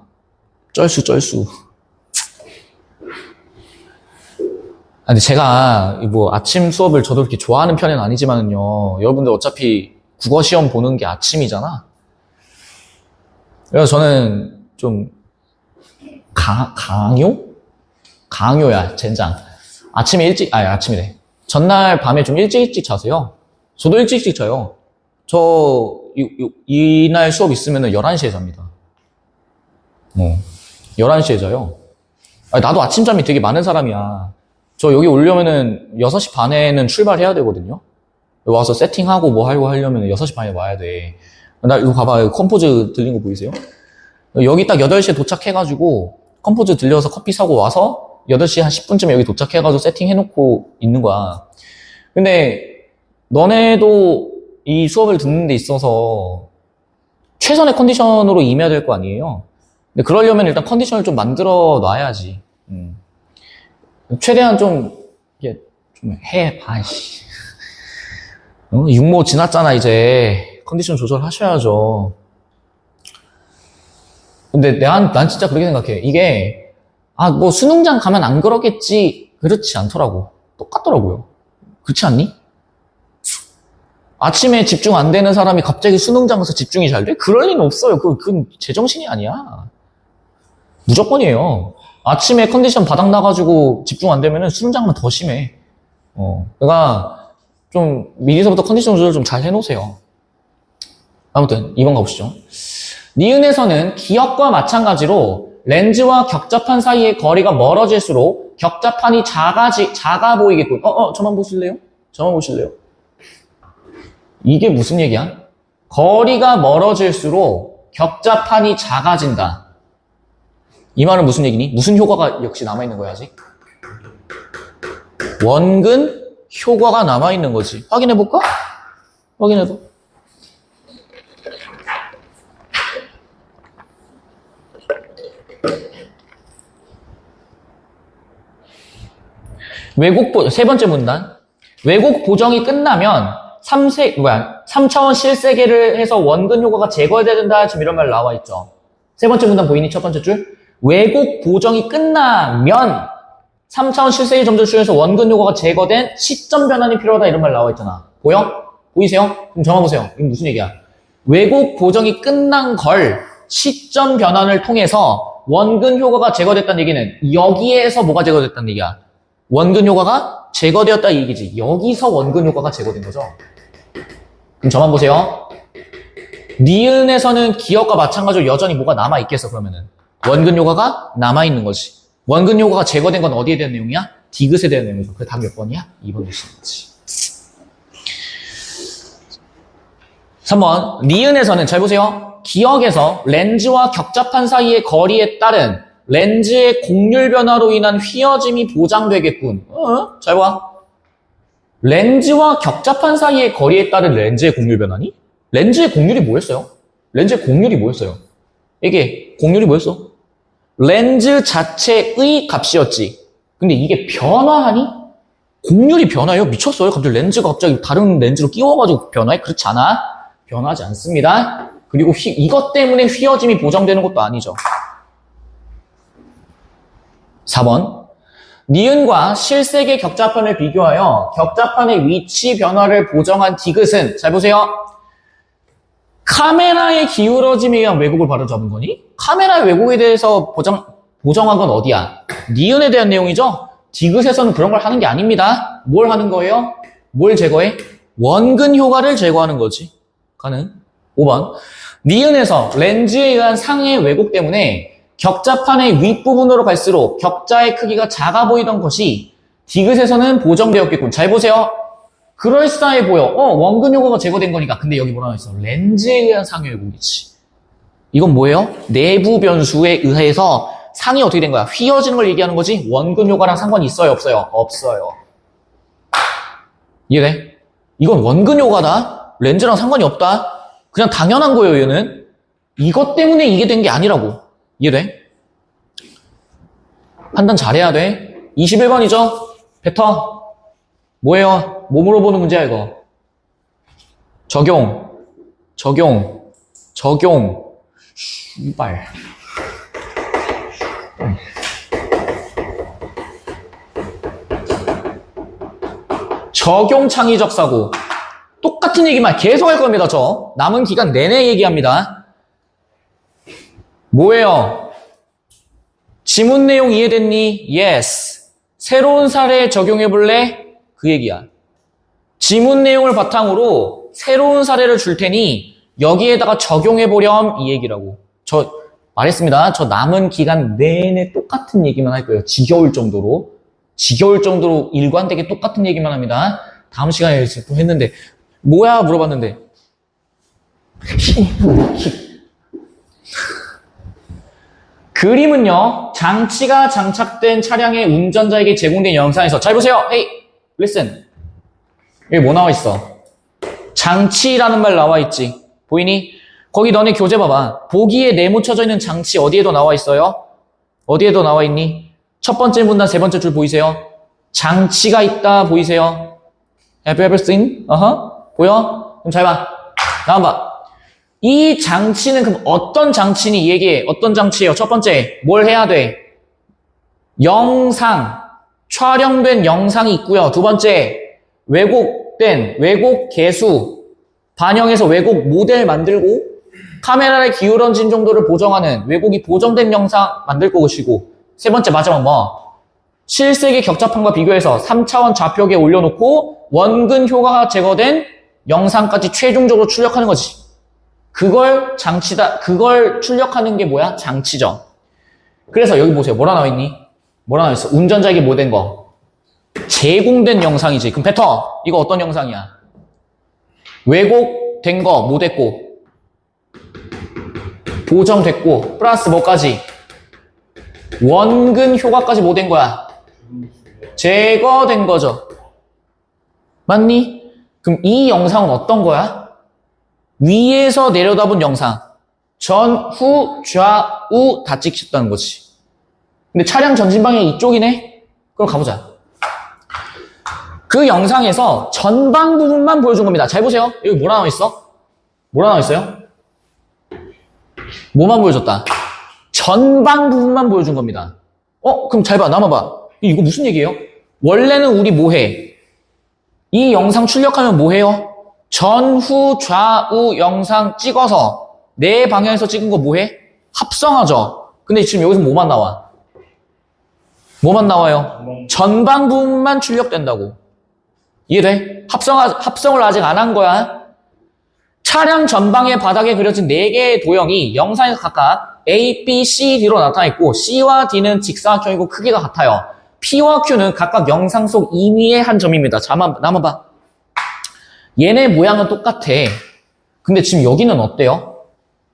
쩔수. 근데 제가 뭐 아침 수업을 저도 그렇게 좋아하는 편은 아니지만은요. 여러분들 어차피 국어 시험 보는 게 아침이잖아. 그래서 저는 좀 강요야, 젠장. 아침에 아침이래. 전날 밤에 좀 일찍 자세요. 저도 일찍 자요. 이날 수업 있으면은 11시에 잡니다. 11시에 자요. 나도 아침잠이 되게 많은 사람이야. 저 여기 오려면은 6시 반에는 출발해야 되거든요. 와서 세팅하고 뭐 하려면 6시 반에 와야 돼. 이거 봐봐. 컴포즈 들린 거 보이세요? 여기 딱 8시에 도착해가지고 컴포즈 들려서 커피 사고 와서 8시 한 10분쯤에 여기 도착해가지고 세팅해놓고 있는 거야. 근데 너네도 이 수업을 듣는 데 있어서 최선의 컨디션으로 임해야 될 거 아니에요? 근데 그러려면 일단 컨디션을 좀 만들어 놔야지. 최대한 좀 해봐, 씨. 육모 지났잖아, 이제. 컨디션 조절하셔야죠. 근데 난 진짜 그렇게 생각해. 이게, 뭐 수능장 가면 안 그러겠지. 그렇지 않더라고. 똑같더라고요. 그렇지 않니? 아침에 집중 안 되는 사람이 갑자기 수능장 가서 집중이 잘 돼? 그럴 리는 없어요. 그건 제정신이 아니야. 무조건이에요. 아침에 컨디션 바닥 나가지고 집중 안 되면은 수능장 가면 더 심해. 그러니까 좀 미리서부터 컨디션 조절 좀 잘 해놓으세요. 아무튼 2번 가보시죠. 니은에서는 기억과 마찬가지로 렌즈와 격자판 사이의 거리가 멀어질수록 격자판이 작아 보이겠군. 저만 보실래요? 이게 무슨 얘기야? 거리가 멀어질수록 격자판이 작아진다. 이 말은 무슨 얘기니? 무슨 효과가 역시 남아있는 거야, 아직? 원근 효과가 남아있는 거지. 확인해볼까? 확인해봐. 세 번째 문단. 왜곡 보정이 끝나면 3차원 실세계를 해서 원근 효과가 제거해야 된다. 지금 이런 말 나와 있죠. 세 번째 문단 보이니? 첫 번째 줄. 왜곡 보정이 끝나면 3차원 실세계 점들 중에서 원근 효과가 제거된 시점 변환이 필요하다. 이런 말 나와 있잖아. 보여? 보이세요? 그럼 정해보세요. 이게 무슨 얘기야? 왜곡 보정이 끝난 걸 시점 변환을 통해서 원근 효과가 제거됐다는 얘기는 여기에서 뭐가 제거됐다는 얘기야? 원근 효과가 제거되었다 이 얘기지. 여기서 원근 효과가 제거된 거죠. 그럼 저만 보세요. 니은에서는 기억과 마찬가지로 여전히 뭐가 남아있겠어, 그러면은. 원근 효과가 남아있는 거지. 원근 효과가 제거된 건 어디에 대한 내용이야? 디귿에 대한 내용이죠. 그 답 몇 번이야? 2번 되시는 거지. 3번. 니은에서는, 잘 보세요. 기억에서 렌즈와 격자판 사이의 거리에 따른 렌즈의 곡률 변화로 인한 휘어짐이 보장되겠군. 잘 봐. 렌즈와 격자판 사이의 거리에 따른 렌즈의 곡률 변화니? 렌즈의 곡률이 뭐였어요? 렌즈의 곡률이 뭐였어요? 이게 곡률이 뭐였어? 렌즈 자체의 값이었지. 근데 이게 변화하니? 곡률이 변화해요? 미쳤어요? 갑자기 렌즈가 갑자기 다른 렌즈로 끼워가지고 변화해? 그렇지 않아? 변하지 않습니다. 그리고 이것 때문에 휘어짐이 보장되는 것도 아니죠. 4번. 니은과 실세계 격자판을 비교하여 격자판의 위치 변화를 보정한 디귿은, 잘 보세요. 카메라의 기울어짐에 의한 왜곡을 바로잡은 거니? 카메라의 왜곡에 대해서 보정한 건 어디야? 니은에 대한 내용이죠? 디귿에서는 그런 걸 하는 게 아닙니다. 뭘 하는 거예요? 뭘 제거해? 원근 효과를 제거하는 거지. 가능? 5번. 니은에서 렌즈에 의한 상해 왜곡 때문에 격자판의 윗부분으로 갈수록 격자의 크기가 작아 보이던 것이 디귿에서는 보정되었겠군. 잘 보세요. 그럴싸해 보여. 원근 효과가 제거된 거니까. 근데 여기 뭐라고 했어? 렌즈에 의한 상해 왜곡이지. 이건 뭐예요? 내부 변수에 의해서 상이 어떻게 된 거야? 휘어지는 걸 얘기하는 거지. 원근 효과랑 상관이 있어요? 없어요? 없어요. 이해돼? 이건 원근 효과다. 렌즈랑 상관이 없다. 그냥 당연한 거예요, 얘는. 이것 때문에 이게 된 게 아니라고. 이해돼? 판단 잘해야 돼. 21번이죠? 뱉어. 뭐예요? 뭐 물어보는 문제야, 이거? 적용. 씨발. 적용 창의적 사고. 똑같은 얘기만 계속 할 겁니다, 저. 남은 기간 내내 얘기합니다. 뭐예요? 지문 내용 이해됐니? Yes. 새로운 사례 적용해볼래? 그 얘기야. 지문 내용을 바탕으로 새로운 사례를 줄 테니 여기에다가 적용해보렴 이 얘기라고. 저 말했습니다. 저 남은 기간 내내 똑같은 얘기만 할 거예요. 지겨울 정도로 일관되게 똑같은 얘기만 합니다. 다음 시간에 또 했는데 뭐야 물어봤는데 그림은요, 장치가 장착된 차량의 운전자에게 제공된 영상에서, 잘 보세요. Hey, listen. 여기 뭐 나와 있어? 장치라는 말 나와 있지. 보이니? 거기 너네 교재 봐봐. 보기에 네모쳐져 있는 장치 어디에도 나와 있어요? 어디에도 나와 있니? 첫 번째 문단 세 번째 줄 보이세요? 장치가 있다 보이세요? Have you ever seen? 보여? 그럼 잘 봐. 다음 봐. 이 장치는 그럼 어떤 장치니 얘기해. 어떤 장치예요? 첫 번째, 뭘 해야 돼? 촬영된 영상이 있고요. 두 번째, 왜곡 개수, 반영해서 왜곡 모델 만들고, 카메라의 기울어진 정도를 보정하는 왜곡이 보정된 영상 만들 것이고, 세 번째, 마지막 뭐? 실세계 격자판과 비교해서 3차원 좌표기에 올려놓고 원근 효과가 제거된 영상까지 최종적으로 출력하는 거지. 그걸 출력하는 게 뭐야? 장치죠. 그래서 여기 보세요. 뭐라 나와 있니? 뭐라 나와 있어? 운전자에게 뭐 된 거? 제공된 영상이지. 그럼 뱉어. 이거 어떤 영상이야? 왜곡된 거 뭐 됐고? 보정됐고 플러스 뭐까지? 원근 효과까지 뭐 된 거야? 제거된 거죠. 맞니? 그럼 이 영상은 어떤 거야? 위에서 내려다본 영상. 전, 후, 좌우 다 찍혔다는 거지. 근데 차량 전진 방향이 이쪽이네? 그럼 가보자. 그 영상에서 전방 부분만 보여준 겁니다. 잘 보세요. 여기 뭐라 나와 있어? 뭐라 나와 있어요? 뭐만 보여줬다? 전방 부분만 보여준 겁니다. 그럼 잘 봐. 남아봐. 이거 무슨 얘기예요? 원래는 우리 뭐 해? 이 영상 출력하면 뭐 해요? 전, 후, 좌우 영상 찍어서 내 방향에서 찍은 거 뭐 해? 합성하죠. 근데 지금 여기서 뭐만 나와? 뭐만 나와요? 전방 부분만 출력된다고. 이해돼? 합성을 아직 안 한 거야. 차량 전방의 바닥에 그려진 4개의 도형이 영상에서 각각 A, B, C, D로 나타나 있고 C와 D는 직사각형이고 크기가 같아요. P와 Q는 각각 영상 속 임의의 한 점입니다. 남아봐. 얘네 모양은 똑같아. 근데 지금 여기는 어때요?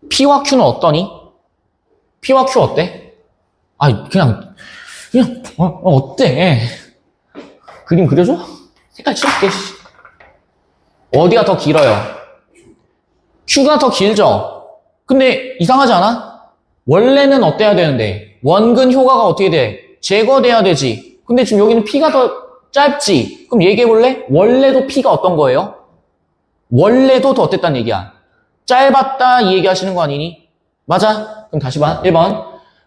P와 Q는 어떠니? P와 Q 어때? 그냥 어때? 그림 그려줘? 색깔 칠게. 어디가 더 길어요? Q가 더 길죠? 근데 이상하지 않아? 원래는 어때야 되는데? 원근 효과가 어떻게 돼? 제거돼야 되지. 근데 지금 여기는 P가 더 짧지? 그럼 얘기해볼래? 원래도 P가 어떤 거예요? 원래도 더 어땠단 얘기야? 짧았다 이 얘기 하시는 거 아니니? 맞아? 그럼 다시 봐. 1번.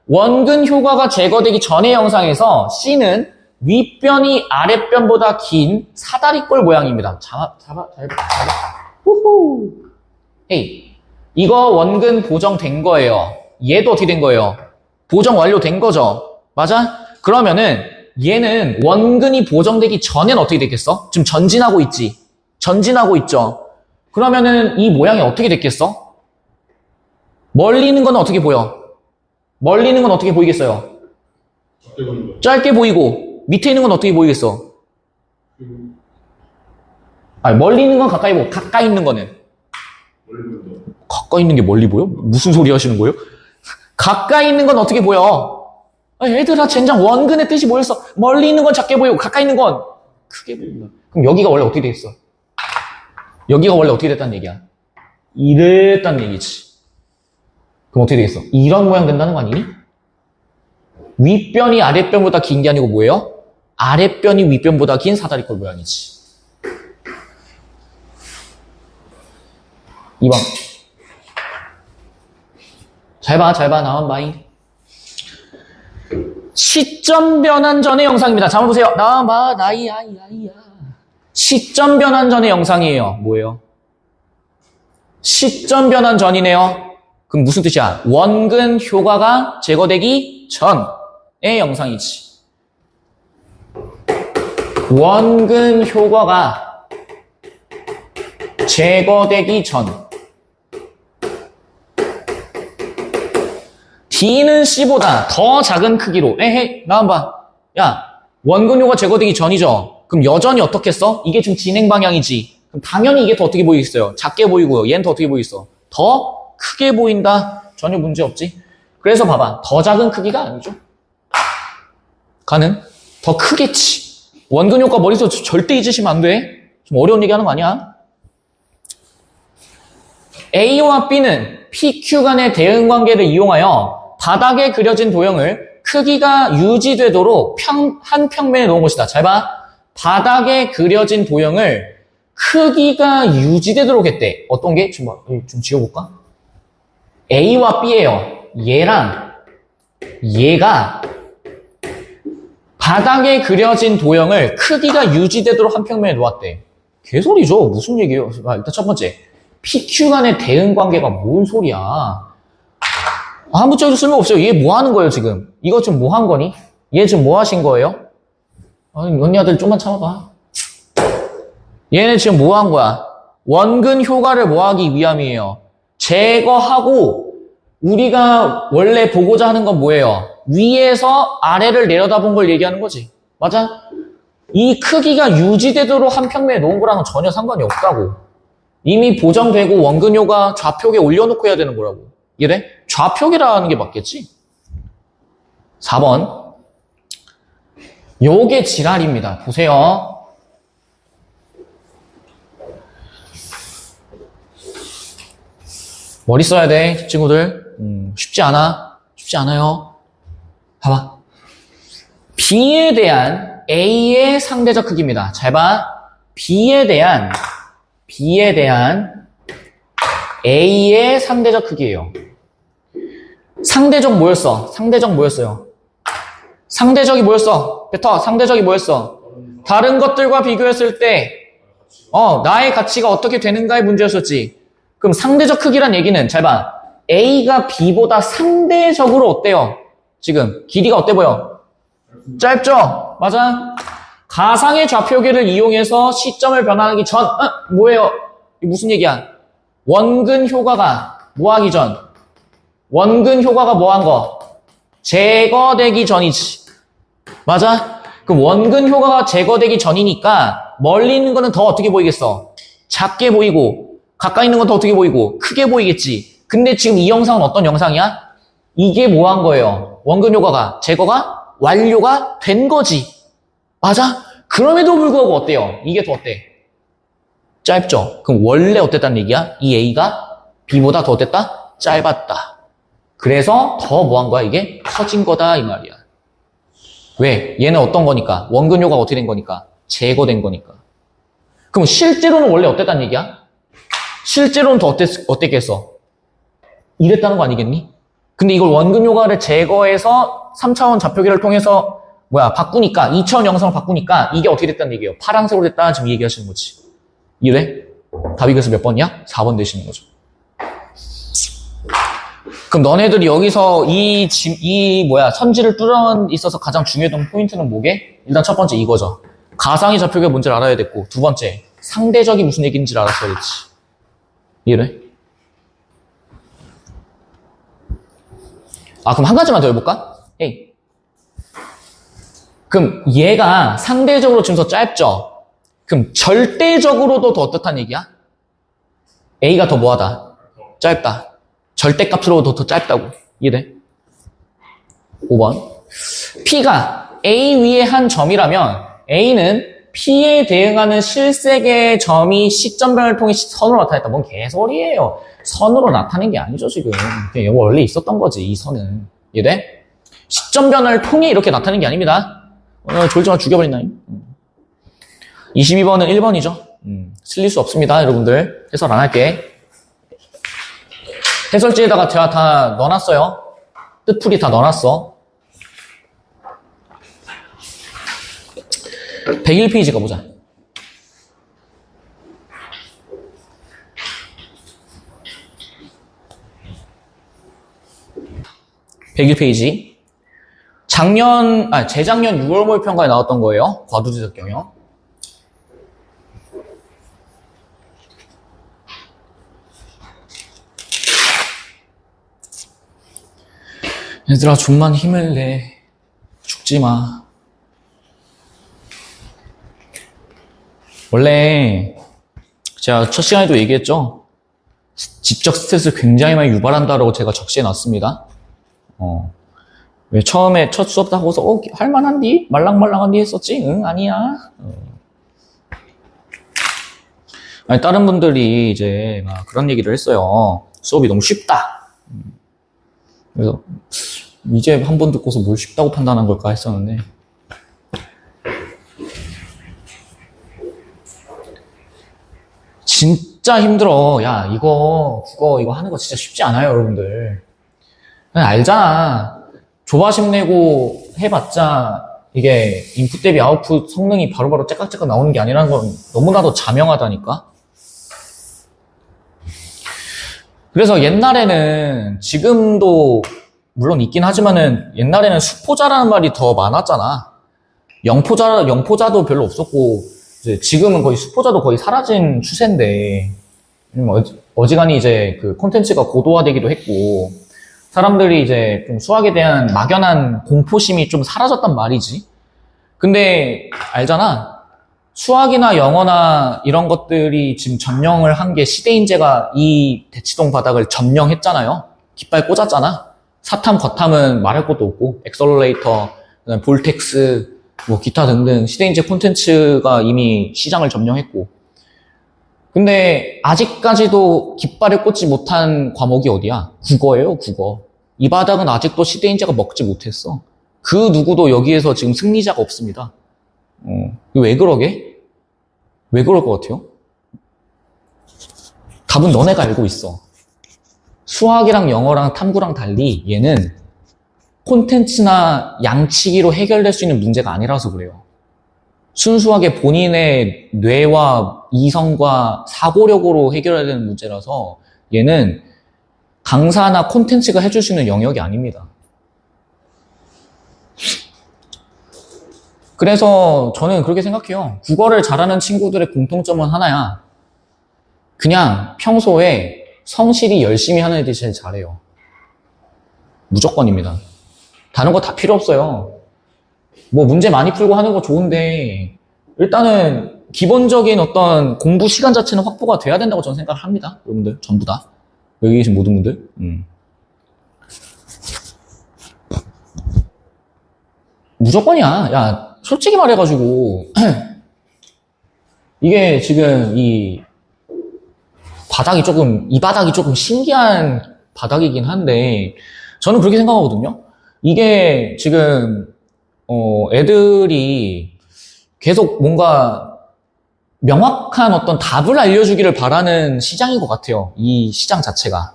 원근 효과가 제거되기 전의 영상에서 C는 윗변이 아랫변보다 긴 사다리꼴 모양입니다. 잘 봐. 후후. 헤이. 이거 원근 보정된 거예요. 얘도 어떻게 된 거예요? 보정 완료된 거죠. 맞아? 그러면은 얘는 원근이 보정되기 전엔 어떻게 됐겠어? 지금 전진하고 있지. 전진하고 있죠. 그러면은 이 모양이 어떻게 됐겠어? 멀리 있는 건 어떻게 보여? 멀리 있는 건 어떻게 보이겠어요? 짧게 보이고 밑에 있는 건 어떻게 보이겠어? 멀리 있는 건 가까이 보고 가까이 있는 거는? 가까이 있는 게 멀리 보여? 무슨 소리 하시는 거예요? 가까이 있는 건 어떻게 보여? 얘들아 젠장 원근의 뜻이 뭐였어? 멀리 있는 건 작게 보이고 가까이 있는 건 크게 보인다. 그럼 여기가 원래 어떻게 됐어? 여기가 원래 어떻게 됐다는 얘기야? 이랬다는 얘기지. 그럼 어떻게 되겠어? 이런 모양 된다는 거 아니니? 윗변이 아랫변보다 긴 게 아니고 뭐예요? 아랫변이 윗변보다 긴 사다리꼴 모양이지. 2번. 잘 봐. 나만 봐잉. 시점 변환 전의 영상입니다. 잠을 보세요. 나만 봐. 나이야. 시점 변환 전의 영상이에요. 뭐예요? 시점 변환 전이네요. 그럼 무슨 뜻이야? 원근 효과가 제거되기 전의 영상이지. 원근 효과가 제거되기 전. D는 C보다 더 작은 크기로. 나만 봐. 야, 원근 효과 제거되기 전이죠. 그럼 여전히 어떻게 써? 이게 지금 진행 방향이지. 그럼 당연히 이게 더 어떻게 보이겠어요? 작게 보이고요. 얘는 더 어떻게 보이겠어? 더 크게 보인다. 전혀 문제 없지. 그래서 봐봐. 더 작은 크기가 아니죠. 가는? 더 크겠지. 원근 효과 머릿속에 절대 잊으시면 안 돼. 좀 어려운 얘기 하는 거 아니야? A와 B는 PQ 간의 대응 관계를 이용하여 바닥에 그려진 도형을 크기가 유지되도록 한 평면에 놓은 것이다. 잘 봐. 바닥에 그려진 도형을 크기가 유지되도록 했대. 어떤 게? 좀 지워볼까? A와 B예요. 얘랑 얘가 바닥에 그려진 도형을 크기가 유지되도록 한 평면에 놓았대. 개소리죠. 무슨 얘기예요? 일단 첫 번째. PQ 간의 대응 관계가 뭔 소리야? 아무짝에도 쓸모없어요. 얘 뭐 하는 거예요, 지금? 이거 지금 뭐 한 거니? 얘 지금 뭐 하신 거예요? 언니 아들 좀만 참아봐. 얘는 지금 뭐 한 거야? 원근 효과를 뭐 하기 위함이에요? 제거하고 우리가 원래 보고자 하는 건 뭐예요? 위에서 아래를 내려다본 걸 얘기하는 거지. 맞아? 이 크기가 유지되도록 한 평면에 놓은 거랑은 전혀 상관이 없다고. 이미 보정되고 원근효가 좌표계 올려놓고 해야 되는 거라고. 이래? 좌표계라는 게 맞겠지? 4번. 요게 지랄입니다. 보세요. 머리 써야 돼, 친구들. 쉽지 않아. 쉽지 않아요. 봐봐. B에 대한 A의 상대적 크기입니다. 잘 봐. B에 대한 A의 상대적 크기예요. 상대적 뭐였어? 상대적 뭐였어요? 상대적이 뭐였어? 뱉어. 상대적이 뭐였어? 다른 것들과 비교했을 때 나의 가치가 어떻게 되는가의 문제였었지. 그럼 상대적 크기란 얘기는 잘 봐. A가 B보다 상대적으로 어때요? 지금 길이가 어때 보여? 짧죠? 맞아? 가상의 좌표계를 이용해서 시점을 변환하기 전 뭐예요? 이게 무슨 얘기야? 원근 효과가 뭐하기 전? 원근 효과가 뭐한 거? 제거되기 전이지. 맞아? 그럼 원근 효과가 제거되기 전이니까 멀리 있는 거는 더 어떻게 보이겠어? 작게 보이고 가까이 있는 건 더 어떻게 보이고 크게 보이겠지. 근데 지금 이 영상은 어떤 영상이야? 이게 뭐 한 거예요? 원근 효과가 제거가 완료가 된 거지. 맞아? 그럼에도 불구하고 어때요? 이게 더 어때? 짧죠? 그럼 원래 어땠다는 얘기야? 이 A가 B보다 더 어땠다? 짧았다. 그래서 더 뭐 한 거야? 이게 커진 거다 이 말이야. 왜? 얘는 어떤 거니까? 원근 효과가 어떻게 된 거니까? 제거된 거니까. 그럼 실제로는 원래 어땠다는 얘기야? 실제로는 더 어땠겠어? 이랬다는 거 아니겠니? 근데 이걸 원근 효과를 제거해서 3차원 좌표계를 통해서 바꾸니까 2차원 영상을 바꾸니까 이게 어떻게 됐다는 얘기예요? 파란색으로 됐다 지금 얘기하시는 거지. 이래? 답이 그래서 몇 번이야? 4번 되시는 거죠. 그럼 너네들이 여기서 선지를 뚫어 있어서 가장 중요했던 포인트는 뭐게? 일단 첫 번째 이거죠. 가상의 좌표계 문제를 알아야 됐고, 두 번째 상대적이 무슨 얘기인지를 알았어야 됐지. 이래? 그럼 한 가지만 더 해볼까? 에이. 그럼 얘가 상대적으로 지금 더 짧죠? 그럼 절대적으로도 더 어떻다는 얘기야? A가 더 뭐하다? 짧다. 절대값으로도 더 짧다고. 이래? 5번. P가 A 위에 한 점이라면 A는 P에 대응하는 실색의 점이 시점변을 통해 선으로 나타냈다. 뭔 개소리예요. 선으로 나타낸 게 아니죠, 지금. 그냥 원래 있었던 거지, 이 선은. 이래? 시점변을 통해 이렇게 나타낸 게 아닙니다. 졸지마 죽여버린다. 22번은 1번이죠. 틀릴 수 없습니다, 여러분들. 해설 안 할게. 해설지에다가 제가 다 넣어놨어요. 뜻풀이 다 넣어놨어. 101페이지 가보자. 재작년 6월 모의평가에 나왔던 거예요. 과도지적 경영. 얘들아, 좀만 힘을 내. 죽지 마. 원래 제가 첫 시간에도 얘기했죠. 지적 스트레스를 굉장히 많이 유발한다라고 제가 적시해 놨습니다. 왜 처음에 첫 수업 하고서 할만한디? 말랑말랑한디 했었지? 응, 아니야. 아니, 다른 분들이 이제 막 그런 얘기를 했어요. 수업이 너무 쉽다. 그래서 이제 한 번 듣고서 뭘 쉽다고 판단한 걸까 했었는데, 진짜 힘들어. 야, 국어 이거 하는 거 진짜 쉽지 않아요, 여러분들. 그냥 알잖아. 조바심 내고 해봤자 이게 인풋 대비 아웃풋 성능이 바로바로 째깍째깍 나오는 게 아니라는 건 너무나도 자명하다니까. 그래서 옛날에는, 지금도 물론 있긴 하지만은 옛날에는 수포자라는 말이 더 많았잖아. 영포자도 별로 없었고, 이제 지금은 거의 수포자도 거의 사라진 추세인데, 어지간히 이제 그 콘텐츠가 고도화되기도 했고, 사람들이 이제 좀 수학에 대한 막연한 공포심이 좀 사라졌단 말이지. 근데 알잖아. 수학이나 영어나 이런 것들이 지금 점령을 한 게 시대인재가 이 대치동 바닥을 점령했잖아요. 깃발 꽂았잖아. 사탐, 거탐은 말할 것도 없고, 엑셀러레이터, 그다음에 볼텍스, 뭐 기타 등등 시대인재 콘텐츠가 이미 시장을 점령했고. 근데 아직까지도 깃발을 꽂지 못한 과목이 어디야? 국어예요, 국어. 이 바닥은 아직도 시대인재가 먹지 못했어. 그 누구도 여기에서 지금 승리자가 없습니다. 왜 그러게? 왜 그럴 것 같아요? 답은 너네가 알고 있어. 수학이랑 영어랑 탐구랑 달리 얘는 콘텐츠나 양치기로 해결될 수 있는 문제가 아니라서 그래요. 순수하게 본인의 뇌와 이성과 사고력으로 해결해야 되는 문제라서 얘는 강사나 콘텐츠가 해줄 수 있는 영역이 아닙니다. 그래서 저는 그렇게 생각해요. 국어를 잘하는 친구들의 공통점은 하나야. 그냥 평소에 성실히 열심히 하는 애들이 제일 잘해요. 무조건입니다. 다른 거 다 필요 없어요. 뭐 문제 많이 풀고 하는 거 좋은데 일단은 기본적인 어떤 공부 시간 자체는 확보가 돼야 된다고 저는 생각을 합니다. 여러분들 전부 다. 여기 계신 모든 분들. 무조건이야. 야, 솔직히 말해가지고 이게 지금 이 바닥이 조금 신기한 바닥이긴 한데 저는 그렇게 생각하거든요. 이게 지금 애들이 계속 뭔가 명확한 어떤 답을 알려주기를 바라는 시장인 것 같아요. 이 시장 자체가.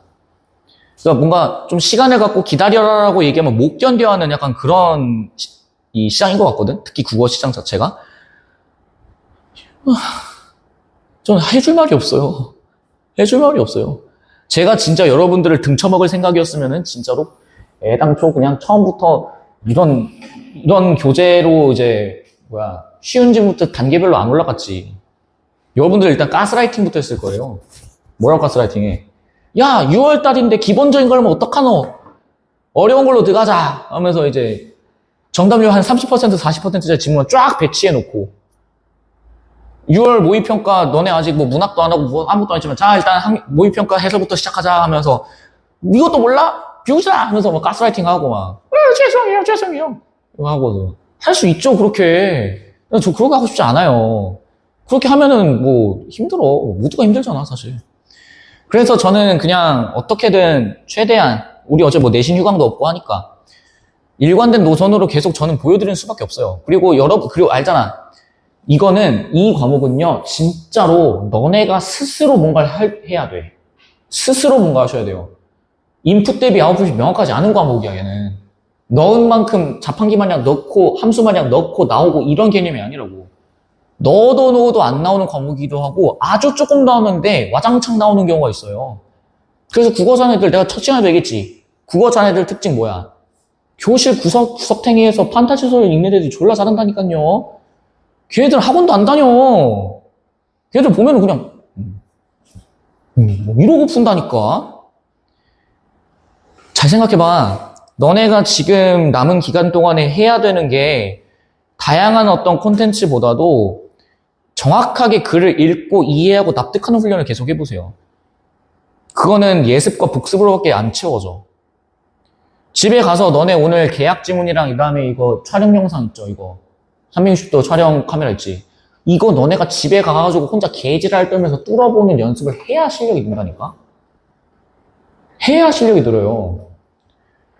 그러니까 뭔가 좀 시간을 갖고 기다려라라고 얘기하면 못 견뎌하는 약간 그런 이 시장인 것 같거든. 특히 국어 시장 자체가. 저는 해줄 말이 없어요. 해줄 말이 없어요. 제가 진짜 여러분들을 등쳐먹을 생각이었으면은 진짜로 애당초 그냥 처음부터 이런 교재로 이제 쉬운 질문부터 단계별로 안 올라갔지. 여러분들 일단 가스라이팅부터 했을 거예요. 뭐라고 가스라이팅해? 야, 6월달인데 기본적인 걸 하면 어떡하노? 어려운 걸로 들어가자 하면서 이제 정답률 한 30% 40%짜리 질문을 쫙 배치해놓고 6월 모의평가 너네 아직 뭐 문학도 안 하고 뭐 아무것도 안 했지만 자 일단 모의평가 해설부터 시작하자 하면서 이것도 몰라? 비우자 하면서 막 가스라이팅 하고 막 죄송해요 이거 하고 할 수 있죠 그렇게. 저 그렇게 하고 싶지 않아요. 그렇게 하면은 뭐 힘들어. 모두가 힘들잖아 사실. 그래서 저는 그냥 어떻게든 최대한 우리 어제 뭐 내신 휴강도 없고 하니까 일관된 노선으로 계속 저는 보여드리는 수밖에 없어요. 그리고 그리고 알잖아. 이 과목은요, 진짜로 너네가 스스로 뭔가를 해야 돼. 스스로 뭔가 하셔야 돼요. 인풋 대비 아웃풋이 명확하지 않은 과목이야, 얘는. 넣은 만큼 자판기 마냥 넣고, 함수 마냥 넣고 나오고 이런 개념이 아니라고. 넣어도 안 나오는 과목이기도 하고, 아주 조금 나오는데 와장창 나오는 경우가 있어요. 그래서 국어 자네들 내가 첫 시간에도 얘기했지. 국어 자네들 특징 뭐야? 교실 구석탱이에서 판타지 소설 읽는 애들이 졸라 잘한다니까요. 걔네들 학원도 안 다녀. 걔네들 보면은 그냥 뭐 이러고 푼다니까. 잘 생각해봐. 너네가 지금 남은 기간 동안에 해야 되는 게 다양한 어떤 콘텐츠보다도 정확하게 글을 읽고 이해하고 납득하는 훈련을 계속 해보세요. 그거는 예습과 복습으로밖에 안 채워져. 집에 가서 너네 오늘 계약 지문이랑 이 다음에 이거 촬영 영상 있죠, 이거. 360도 촬영 카메라 있지. 이거 너네가 집에 가가지고 혼자 개지랄 떨면서 뚫어보는 연습을 해야 실력이 는다니까? 해야 실력이 늘어요.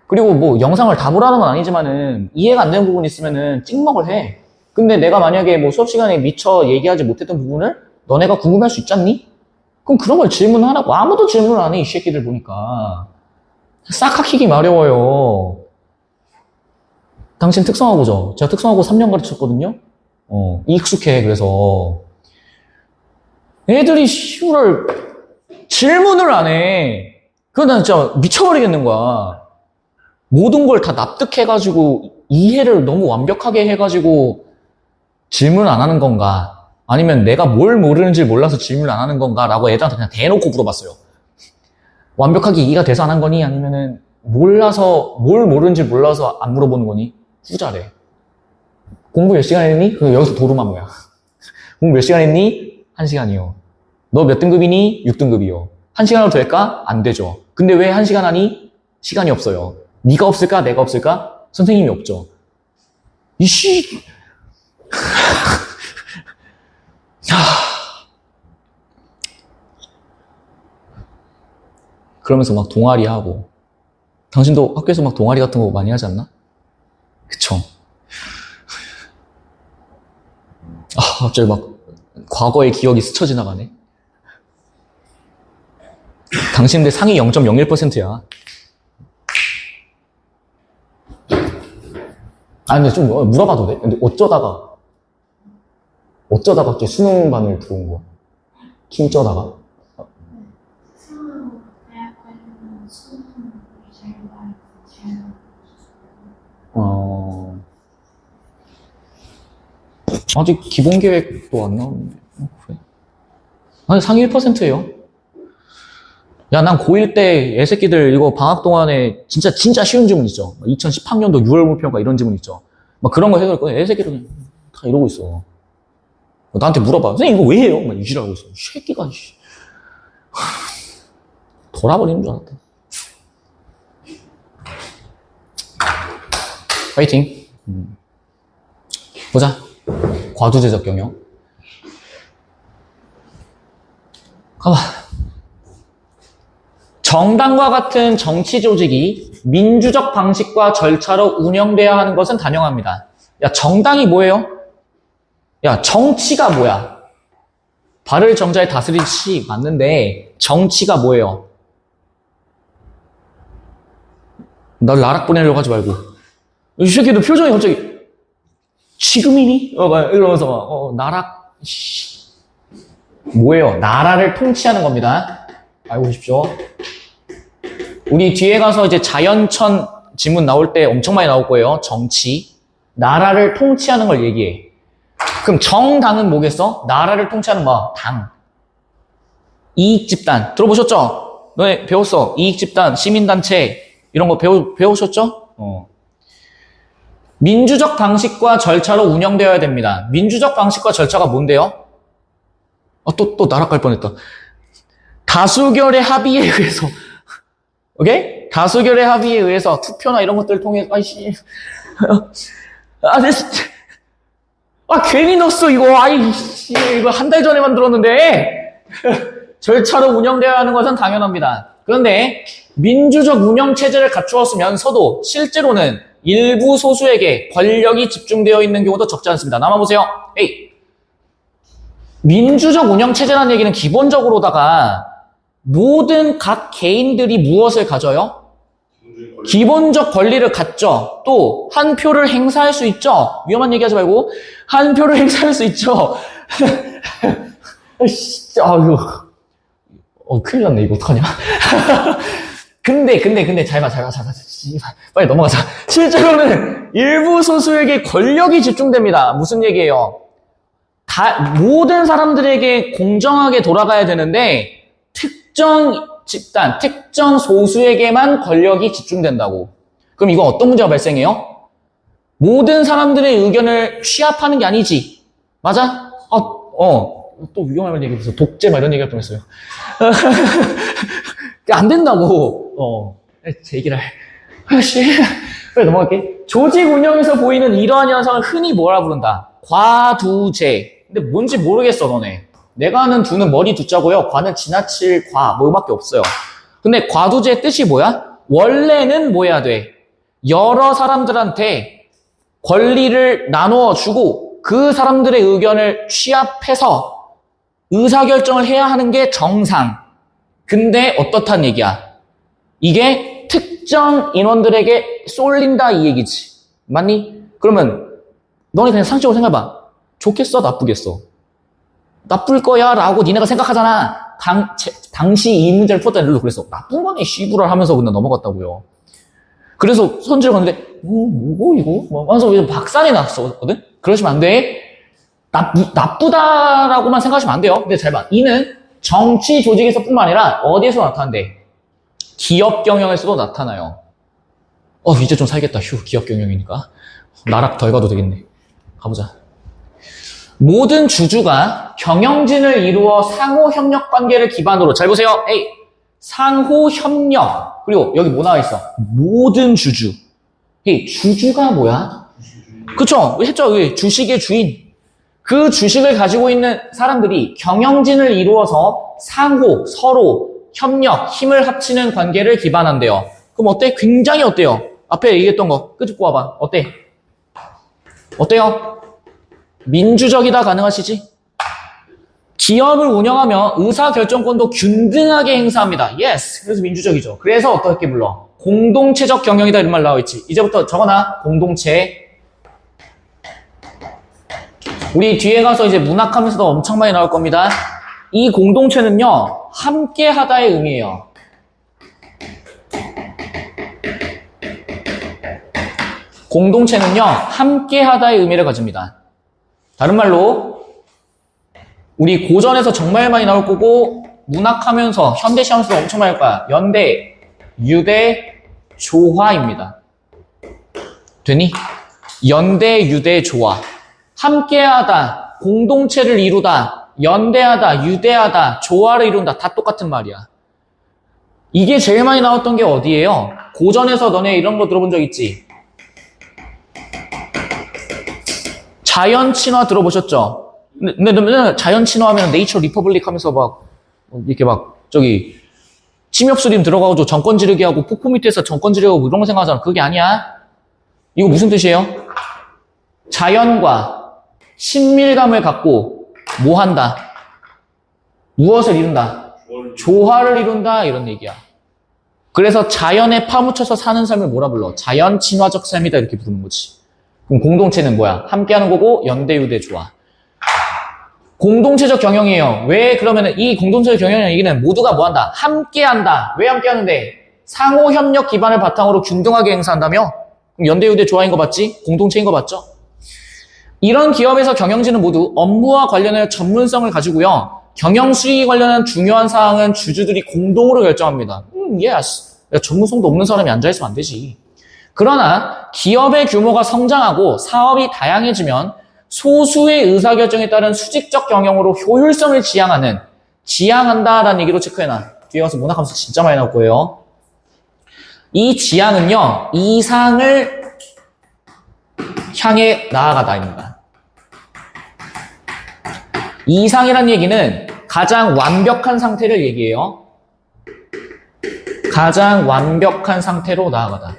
그리고 뭐 영상을 다 보라는 건 아니지만은 이해가 안 되는 부분이 있으면은 찍먹을 해. 근데 내가 만약에 뭐 수업 시간에 미처 얘기하지 못했던 부분을 너네가 궁금할 수 있잖니? 그럼 그런 걸 질문하라고. 아무도 질문을 안 해, 이 새끼들 보니까. 싹 학히기 마려워요. 당신 특성화고죠? 제가 특성화고 3년 가르쳤거든요? 익숙해, 그래서. 애들이 시우를 질문을 안 해. 그거 난 진짜 미쳐버리겠는 거야. 모든 걸 다 납득해가지고, 이해를 너무 완벽하게 해가지고, 질문을 안 하는 건가? 아니면 내가 뭘 모르는지 몰라서 질문을 안 하는 건가? 라고 애들한테 그냥 대놓고 물어봤어요. 완벽하게 이해가 돼서 안 한 거니? 아니면은, 뭘 모르는지 몰라서 안 물어보는 거니? 후자래. 공부 몇 시간 했니? 여기서 도루마무야. 공부 몇 시간 했니? 1시간이요. 너 몇 등급이니? 6등급이요. 1시간으로 될까? 안 되죠. 근데 왜 1시간 하니? 시간이 없어요. 네가 없을까? 내가 없을까? 선생님이 없죠. 이씨. 그러면서 막 동아리 하고. 당신도 학교에서 막 동아리 같은 거 많이 하지 않나? 그쵸. 갑자기 막 과거의 기억이 스쳐 지나가네. 당신들 상위 0.01%야. 근데 좀 물어봐도 돼? 근데 어쩌다가 갑자기 수능반을 들어온 거야? 킹쩌다가? 아직 기본 계획도 안 나오는데. 그래? 아니, 상위 1%예요. 야, 난 고1 때 애새끼들 이거 방학 동안에 진짜 쉬운 지문 있죠. 2018년도 6월 모평가 이런 지문 있죠. 막 그런 거 해서 애새끼들 그냥 다 이러고 있어. 나한테 물어봐. 선생님 이거 왜 해요? 막 이지라고 있어. 이 새끼가, 씨. 돌아버리는 줄 알았다. 파이팅. 보자. 과두제적 경영. 가봐. 정당과 같은 정치 조직이 민주적 방식과 절차로 운영돼야 하는 것은 단정합니다. 야, 정당이 뭐예요? 야, 정치가 뭐야? 발을 정자에 다스리듯이 맞는데 정치가 뭐예요? 널 나락 보내려고 하지 말고. 이 새끼들 표정이 갑자기 지금이니? 막 이러면서 나락 뭐예요? 나라를 통치하는 겁니다. 알고 계십시오. 우리 뒤에 가서 이제 자연천 지문 나올 때 엄청 많이 나올 거예요. 정치. 나라를 통치하는 걸 얘기해. 그럼 정당은 뭐겠어? 나라를 통치하는 뭐? 당. 이익집단. 들어보셨죠? 너네 배웠어. 이익집단, 시민단체 이런 거 배우셨죠? 민주적 방식과 절차로 운영되어야 됩니다. 민주적 방식과 절차가 뭔데요? 또 나락 갈 뻔했다. 다수결의 합의에 의해서 오케이? 다수결의 합의에 의해서 투표나 이런 것들을 통해 괜히 넣었어 이거. 이거 한 달 전에 만들었는데. 절차로 운영되어야 하는 것은 당연합니다. 그런데 민주적 운영 체제를 갖추었으면서도 실제로는 일부 소수에게 권력이 집중되어 있는 경우도 적지 않습니다. 남아보세요. 민주적 운영 체제라는 얘기는 기본적으로다가 모든 각 개인들이 무엇을 가져요? 기본적 권리를 갖죠. 또 한 표를 행사할 수 있죠. 위험한 얘기하지 말고 한 표를 행사할 수 있죠. 큰일 났네. 이거 어떡하냐. 근데 잘 봐. 빨리 넘어가자. 실제로는 일부 소수에게 권력이 집중됩니다. 무슨 얘기예요? 모든 사람들에게 공정하게 돌아가야 되는데 특정 집단, 특정 소수에게만 권력이 집중된다고. 그럼 이건 어떤 문제가 발생해요? 모든 사람들의 의견을 취합하는 게 아니지. 맞아? 또 위험한 얘기해서 독재 막 이런 얘기할 뻔했어요. 안 된다고. 제 얘기를 빨리 넘어갈게. 조직 운영에서 보이는 이러한 현상을 흔히 뭐라 부른다? 과두제. 근데 뭔지 모르겠어, 너네. 내가 아는 두는 머리 두자고요. 과는 지나칠 과, 뭐밖에 없어요. 근데 과두제의 뜻이 뭐야? 원래는 뭐 해야 돼? 여러 사람들한테 권리를 나누어 주고 그 사람들의 의견을 취합해서 의사결정을 해야 하는 게 정상. 근데 어떻단 얘기야? 이게 특정 인원들에게 쏠린다 이 얘기지. 맞니? 그러면 너네 그냥 상식적으로 생각해봐. 좋겠어? 나쁘겠어? 나쁠 거야 라고 니네가 생각하잖아. 당시 이 문제를 풀었던 애들도 그랬어. 나쁜 거네 씨부랄 하면서 그냥 넘어갔다고요. 그래서 선지를 갔는데 뭐고 이거? 하면서 박살이 났었거든? 그러시면 안 돼. 나쁘다라고만 생각하시면 안 돼요. 근데 잘 봐. 이는 정치 조직에서 뿐만 아니라 어디에서 나타난대? 기업 경영에서도 나타나요. 이제 좀 살겠다. 기업 경영이니까. 나락 덜 가도 되겠네. 가보자. 모든 주주가 경영진을 이루어 상호 협력 관계를 기반으로 잘 보세요. A. 상호 협력. 그리고 여기 뭐 나와 있어? 모든 주주. A. 주주가 뭐야? 그쵸? 했죠? 주식의 주인. 그 주식을 가지고 있는 사람들이 경영진을 이루어서 상호, 서로 협력, 힘을 합치는 관계를 기반한대요. 그럼 어때? 굉장히 어때요? 앞에 얘기했던 거 끄집고 와봐. 어때? 어때요? 민주적이다 가능하시지? 기업을 운영하며 의사결정권도 균등하게 행사합니다. Yes. 그래서 민주적이죠. 그래서 어떻게 불러? 공동체적 경영이다 이런 말 나와있지. 이제부터 적어놔. 공동체. 우리 뒤에 가서 이제 문학하면서도 엄청 많이 나올 겁니다. 이 공동체는요, 함께 하다의 의미예요. 공동체는요, 함께 하다의 의미를 가집니다. 다른 말로, 우리 고전에서 정말 많이 나올 거고, 문학하면서, 현대 시험에서도 엄청 많이 할 거야. 연대, 유대, 조화입니다. 되니? 연대, 유대, 조화. 함께하다, 공동체를 이루다, 연대하다, 유대하다, 조화를 이룬다. 다 똑같은 말이야. 이게 제일 많이 나왔던 게 어디예요? 고전에서 너네 이런 거 들어본 적 있지? 자연 친화 들어보셨죠? 근데 자연 친화하면 네이처 리퍼블릭 하면서 막 이렇게 막 저기 침엽수림 들어가고 정권 지르기 하고 폭포 밑에서 정권 지르기 하고 이런 거 생각하잖아. 그게 아니야. 이거 무슨 뜻이에요? 자연과 친밀감을 갖고 뭐 한다? 무엇을 이룬다? 조화를 이룬다 이런 얘기야. 그래서 자연에 파묻혀서 사는 삶을 뭐라 불러? 자연 친화적 삶이다 이렇게 부르는 거지. 그럼 공동체는 뭐야? 함께하는 거고 연대, 유대, 조화. 공동체적 경영이에요. 왜 그러면 이 공동체적 경영이라는 얘기는 모두가 뭐 한다? 함께한다. 왜 함께하는데? 상호 협력 기반을 바탕으로 균등하게 행사한다며? 그럼 연대, 유대, 조화인 거 맞지? 공동체인 거 맞죠? 이런 기업에서 경영진은 모두 업무와 관련하여 전문성을 가지고요. 경영 수익에 관련한 중요한 사항은 주주들이 공동으로 결정합니다. yes. 전문성도 없는 사람이 앉아있으면 안 되지. 그러나 기업의 규모가 성장하고 사업이 다양해지면 소수의 의사결정에 따른 수직적 경영으로 효율성을 지향한다라는 얘기로 체크해놔. 뒤에 가서 문학하면서 진짜 많이 나올 거예요. 이 지향은요. 이상을 향해 나아가다입니다. 이상이란 얘기는 가장 완벽한 상태를 얘기해요. 가장 완벽한 상태로 나아가다.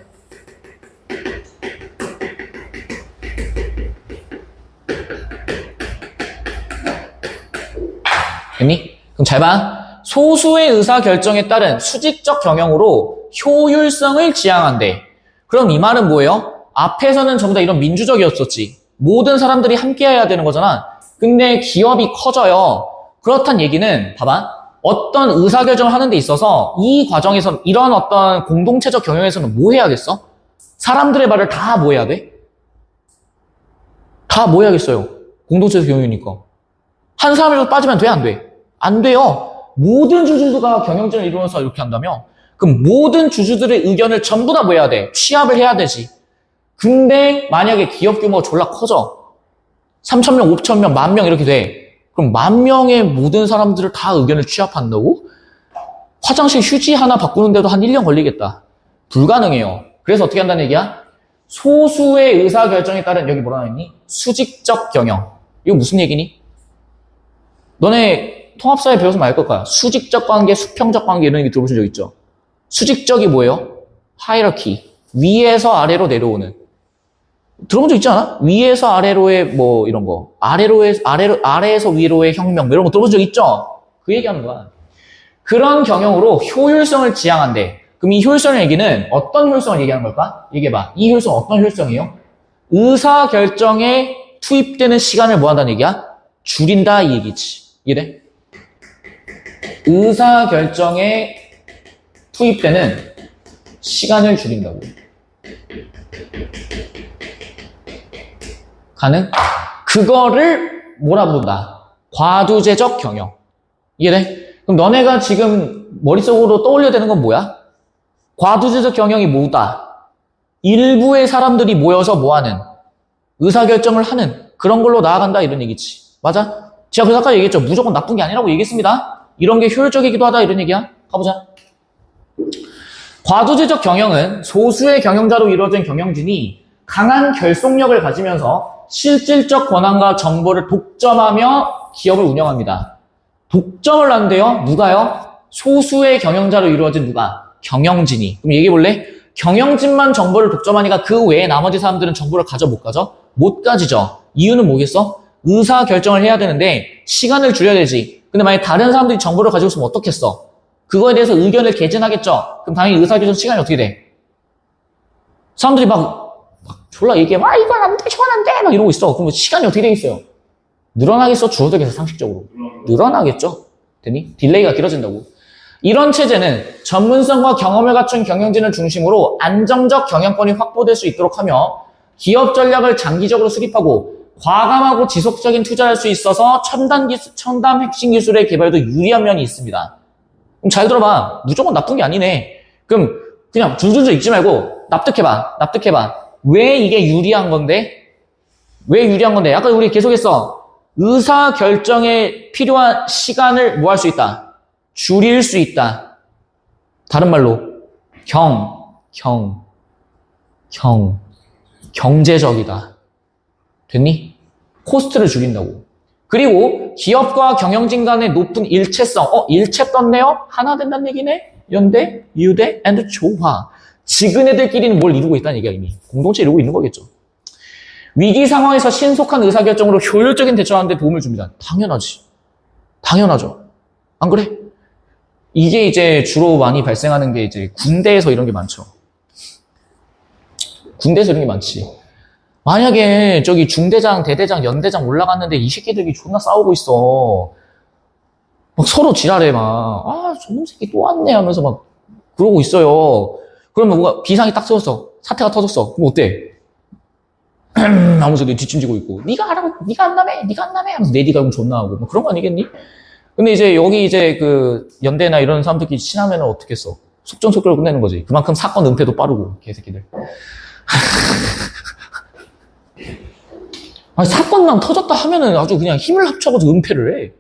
됐니? 그럼 잘 봐. 소수의 의사결정에 따른 수직적 경영으로 효율성을 지향한대. 그럼 이 말은 뭐예요? 앞에서는 전부 다 이런 민주적이었었지. 모든 사람들이 함께 해야 되는 거잖아. 근데 기업이 커져요. 그렇단 얘기는 봐봐. 어떤 의사결정을 하는 데 있어서 이 과정에서 이런 어떤 공동체적 경영에서는 뭐 해야겠어? 사람들의 말을 다 뭐 해야 돼? 다 뭐 해야겠어요? 공동체적 경영이니까. 한 사람이라도 빠지면 돼? 안 돼? 안 돼요. 모든 주주들과 경영진을 이루어서 이렇게 한다며? 그럼 모든 주주들의 의견을 전부 다 뭐 해야 돼? 취합을 해야 되지. 근데 만약에 기업 규모가 졸라 커져. 3,000명, 5,000명, 10,000명 이렇게 돼. 그럼 10,000명의 모든 사람들을 다 의견을 취합한다고? 화장실 휴지 하나 바꾸는데도 한 1년 걸리겠다. 불가능해요. 그래서 어떻게 한다는 얘기야? 소수의 의사결정에 따른 여기 뭐라 했니? 수직적 경영. 이거 무슨 얘기니? 너네 통합사회 배워서 알 걸 거야. 수직적 관계, 수평적 관계 이런 얘기 들어보신 적 있죠? 수직적이 뭐예요? 하이러키. 위에서 아래로 내려오는. 들어본 적 있지 않아? 위에서 아래로의 뭐 이런 거. 아래에서 위로의 혁명 뭐 이런 거 들어본 적 있죠? 그 얘기하는 거야. 그런 경영으로 효율성을 지향한대. 그럼 이 효율성 얘기는 어떤 효율성을 얘기하는 걸까? 얘기해봐. 이 효율성 어떤 효율성이에요? 의사결정에 투입되는 시간을 뭐 한다는 얘기야? 줄인다 이 얘기지. 이해돼? 의사결정에 투입되는 시간을 줄인다고. 가능? 그거를 뭐라 부른다? 과두제적 경영. 이해돼? 그럼 너네가 지금 머릿속으로 떠올려야 되는 건 뭐야? 과두제적 경영이 뭐다? 일부의 사람들이 모여서 뭐하는? 의사결정을 하는 그런 걸로 나아간다 이런 얘기지. 맞아? 제가 그래서 아까 얘기했죠. 무조건 나쁜 게 아니라고 얘기했습니다. 이런 게 효율적이기도 하다 이런 얘기야. 가보자. 과도제적 경영은 소수의 경영자로 이루어진 경영진이 강한 결속력을 가지면서 실질적 권한과 정보를 독점하며 기업을 운영합니다. 독점을 한대요. 누가요? 소수의 경영자로 이루어진 누가? 경영진이. 그럼 얘기해볼래? 경영진만 정보를 독점하니까 그 외에 나머지 사람들은 정보를 가져 못 가져? 못 가지죠. 이유는 뭐겠어? 의사결정을 해야 되는데 시간을 줄여야 되지. 근데 만약에 다른 사람들이 정보를 가지고 있으면 어떻겠어? 그거에 대해서 의견을 개진하겠죠. 그럼 당연히 의사결정 시간이 어떻게 돼? 사람들이 막 졸라 얘기해. 이건 안 돼, 저건 안 돼. 막 이러고 있어. 그럼 시간이 어떻게 되겠어요? 늘어나겠어? 줄어들겠어? 상식적으로. 늘어나겠죠. 되니? 딜레이가 길어진다고. 이런 체제는 전문성과 경험을 갖춘 경영진을 중심으로 안정적 경영권이 확보될 수 있도록 하며 기업 전략을 장기적으로 수립하고 과감하고 지속적인 투자를 할 수 있어서 첨단 핵심 기술의 개발도 유리한 면이 있습니다. 그럼 잘 들어봐. 무조건 나쁜 게 아니네. 그럼 그냥 줄줄줄 읽지 말고 납득해봐. 왜 이게 유리한 건데? 왜 유리한 건데? 아까 우리 계속했어. 의사 결정에 필요한 시간을 뭐 할 수 있다? 줄일 수 있다. 다른 말로 경제적이다. 됐니? 코스트를 줄인다고. 그리고 기업과 경영진 간의 높은 일체성. 일체 떴네요? 하나 된다는 얘기네? 연대, 유대, and 조화. 지그네들끼리는 뭘 이루고 있다는 얘기야, 이미. 공동체 이루고 있는 거겠죠. 위기 상황에서 신속한 의사결정으로 효율적인 대처하는 데 도움을 줍니다. 당연하죠. 안 그래? 이게 이제 주로 많이 발생하는 게 이제 군대에서 이런 게 많죠. 군대에서 이런 게 많지. 만약에 저기 중대장, 대대장, 연대장 올라갔는데 이 새끼들이 존나 싸우고 있어. 막 서로 지랄해, 막. 저놈 새끼 또 왔네 하면서 막 그러고 있어요. 그러면 뭐가 비상이 딱 터졌어. 사태가 터졌어. 그럼 어때? 하면서 내 뒷짐지고 있고. 네가 하라고, 네가 안 나매 하면서 내 뒤가 그럼 존나 하고. 뭐 그런 거 아니겠니? 근데 이제 여기 이제 그 연대나 이런 사람들끼리 친하면은 어떻겠어? 속전속결로 끝내는 거지. 그만큼 사건 은폐도 빠르고, 개새끼들. 사건만 터졌다 하면은 아주 그냥 힘을 합쳐가지고 은폐를 해.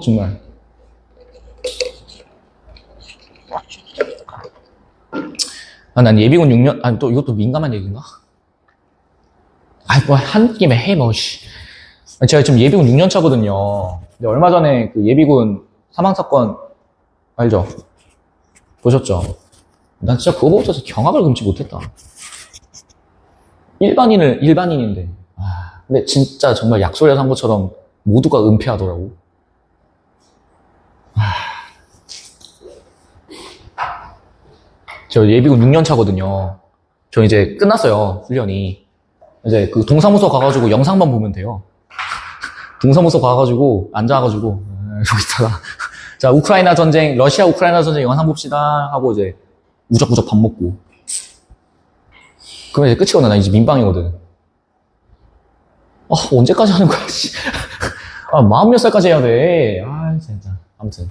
정말. 난 예비군 6년, 또 이것도 민감한 얘기인가? 한 김에 해, 씨. 제가 지금 예비군 6년 차거든요. 근데 얼마 전에 그 예비군 사망사건 알죠? 보셨죠? 난 진짜 그거 보고서 경악을 금치 못했다. 일반인인데. 근데 진짜 정말 약속해서 한 것처럼 모두가 은폐하더라고. 저 예비군 6년 차거든요. 저 이제 끝났어요, 훈련이. 이제 그 동사무소 가가지고 영상만 보면 돼요. 동사무소 가가지고, 앉아가지고, 여기다가. 자, 우크라이나 전쟁, 러시아 우크라이나 전쟁 영상 봅시다. 하고 이제 우적우적 밥 먹고. 그러면 이제 끝이거든. 나 이제 민방이거든. 언제까지 하는 거야, 씨. 40몇 살까지 해야 돼. 진짜. 아무튼.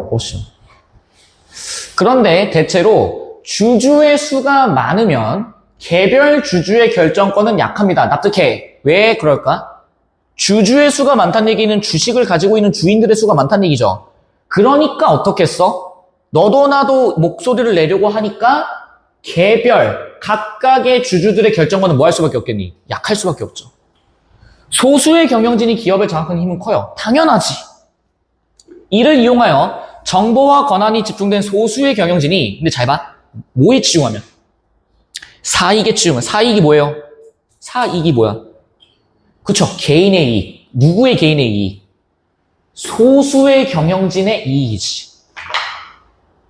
보시죠. 그런데 대체로 주주의 수가 많으면 개별 주주의 결정권은 약합니다. 납득해. 왜 그럴까? 주주의 수가 많다는 얘기는 주식을 가지고 있는 주인들의 수가 많다는 얘기죠. 그러니까 어떻겠어? 너도 나도 목소리를 내려고 하니까 개별, 각각의 주주들의 결정권은 뭐 할 수밖에 없겠니? 약할 수밖에 없죠. 소수의 경영진이 기업을 장악하는 힘은 커요. 당연하지. 이를 이용하여 정보와 권한이 집중된 소수의 경영진이, 근데 잘 봐. 뭐에 치중하면? 사익에 치중하면. 사익이 뭐예요? 사익이 뭐야? 그쵸. 개인의 이익. 누구의 개인의 이익? 소수의 경영진의 이익이지.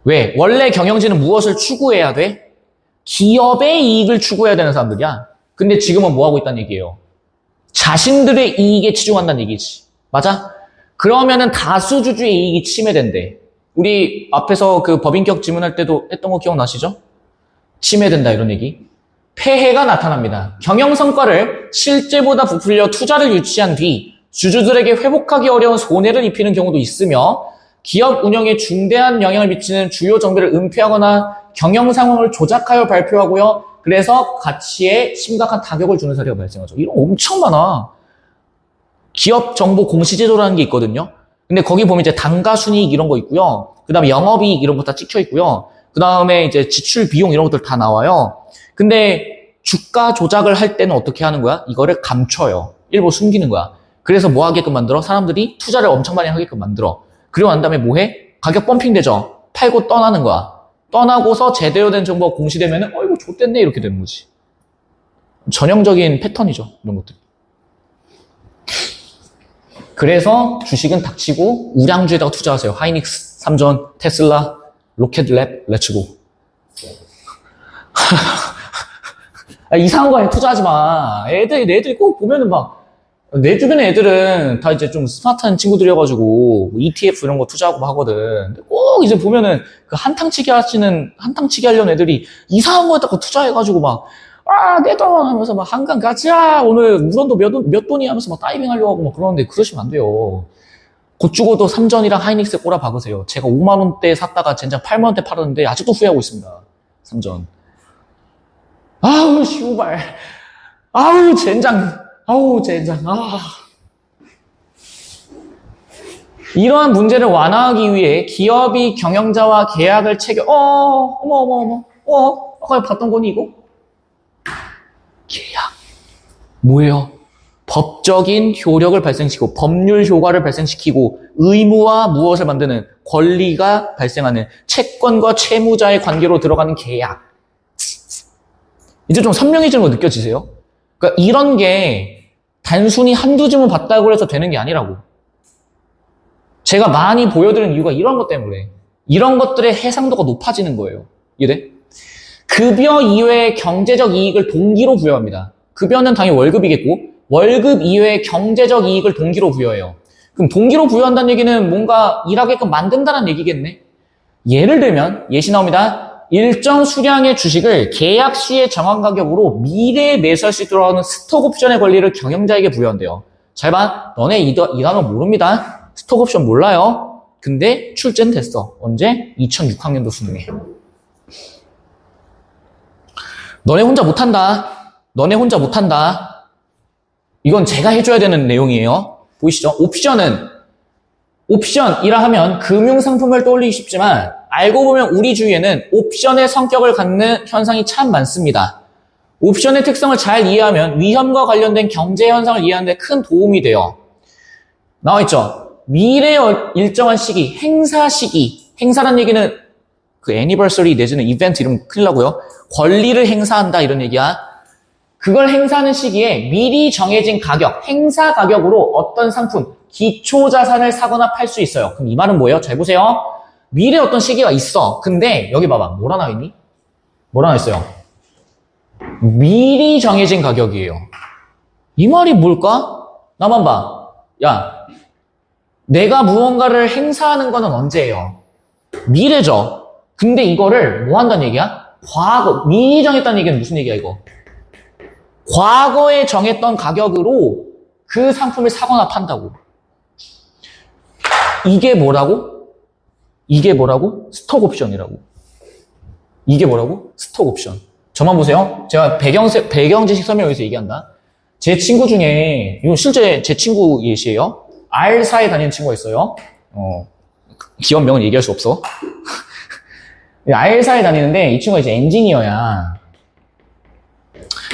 왜? 원래 경영진은 무엇을 추구해야 돼? 기업의 이익을 추구해야 되는 사람들이야. 근데 지금은 뭐 하고 있다는 얘기예요? 자신들의 이익에 치중한다는 얘기지. 맞아? 그러면은 다수주주의 이익이 침해된대. 우리 앞에서 그 법인격 지문할 때도 했던 거 기억나시죠? 침해된다 이런 얘기. 폐해가 나타납니다. 경영 성과를 실제보다 부풀려 투자를 유치한 뒤 주주들에게 회복하기 어려운 손해를 입히는 경우도 있으며 기업 운영에 중대한 영향을 미치는 주요 정보를 은폐하거나 경영 상황을 조작하여 발표하고요. 그래서 가치에 심각한 타격을 주는 사례가 발생하죠. 이런 거 엄청 많아. 기업 정보 공시제도라는 게 있거든요. 근데 거기 보면 이제 단가순이익 이런 거 있고요. 그 다음에 영업이익 이런 거 다 찍혀 있고요. 그 다음에 이제 지출 비용 이런 것들 다 나와요. 근데 주가 조작을 할 때는 어떻게 하는 거야? 이거를 감춰요. 일부 숨기는 거야. 그래서 뭐 하게끔 만들어? 사람들이 투자를 엄청 많이 하게끔 만들어. 그리고 난 다음에 뭐 해? 가격 펌핑 되죠? 팔고 떠나는 거야. 떠나고서 제대로 된 정보가 공시되면은 이거 좆됐네 이렇게 되는 거지. 전형적인 패턴이죠. 이런 것들. 그래서 주식은 닥치고 우량주에다가 투자하세요. 하이닉스, 삼전, 테슬라, 로켓랩, 렛츠고. 이상한 거에 투자하지 마. 애들이 꼭 보면은 내 주변의 애들은 다 이제 좀 스마트한 친구들이어가지고 뭐 ETF 이런 거 투자하고 하거든. 근데 꼭 이제 보면은 그 한탕치기 하려는 애들이 이상한 거에다가 투자해가지고 내 돈 하면서 한강 가자. 오늘 물원도 몇 돈이 하면서 다이빙 하려고 하고 그러는데 그러시면 안 돼요. 곧 죽어도 삼전이랑 하이닉스에 꼬라 박으세요. 제가 5만원대 샀다가 젠장 8만원대 팔았는데 아직도 후회하고 있습니다. 삼전. 아우, 씨발. 아우, 젠장. 이러한 문제를 완화하기 위해 기업이 경영자와 계약을 아까 봤던 거니, 이거? 계약. 뭐예요? 법적인 효력을 발생시키고, 법률 효과를 발생시키고, 의무와 무엇을 만드는 권리가 발생하는 채권과 채무자의 관계로 들어가는 계약. 이제 좀 선명해지는 거 느껴지세요? 그러니까 이런 게 단순히 한두 주문 봤다고 해서 되는 게 아니라고. 제가 많이 보여드리는 이유가 이런 것 때문에. 이런 것들의 해상도가 높아지는 거예요. 이해돼? 급여 이외의 경제적 이익을 동기로 부여합니다. 급여는 당연히 월급이겠고, 월급 이외의 경제적 이익을 동기로 부여해요. 그럼 동기로 부여한다는 얘기는 뭔가 일하게끔 만든다는 얘기겠네? 예를 들면, 예시 나옵니다. 일정 수량의 주식을 계약 시의 정한 가격으로 미래에 매수할 수 있도록 하는 스톡 옵션의 권리를 경영자에게 부여한대요. 잘 봐. 너네 이 단어 모릅니다. 스톡 옵션 몰라요. 근데 출제는 됐어. 언제? 2006학년도 수능에. 너네 혼자 못한다. 이건 제가 해줘야 되는 내용이에요. 보이시죠? 옵션이라 하면 금융상품을 떠올리기 쉽지만 알고 보면 우리 주위에는 옵션의 성격을 갖는 현상이 참 많습니다. 옵션의 특성을 잘 이해하면 위험과 관련된 경제 현상을 이해하는 데 큰 도움이 돼요. 나와있죠? 미래의 일정한 시기, 행사 시기. 행사란 얘기는 그 애니버서리 내지는 이벤트 이름 큰일 나고요. 권리를 행사한다 이런 얘기야. 그걸 행사하는 시기에 미리 정해진 가격, 행사 가격으로 어떤 상품, 기초자산을 사거나 팔 수 있어요. 그럼 이 말은 뭐예요? 잘 보세요. 미래에 어떤 시기가 있어. 근데 여기 봐봐. 뭐라 나와있니? 뭐라 나와있어요? 미리 정해진 가격이에요. 이 말이 뭘까? 나만 봐. 야, 내가 무언가를 행사하는 거는 언제예요? 미래죠. 근데 이거를 뭐 한다는 얘기야? 과거, 미리 정했다는 얘기는 무슨 얘기야 이거? 과거에 정했던 가격으로 그 상품을 사거나 판다고. 이게 뭐라고? 스톡 옵션이라고. 이게 뭐라고? 스톡 옵션. 저만 보세요. 제가 배경 지식 설명 여기서 얘기한다. 제 친구 중에, 이건 실제 제 친구 예시예요. R사에 다니는 친구가 있어요. 기업명은 얘기할 수 없어. R사에 다니는데 이 친구가 이제 엔지니어야.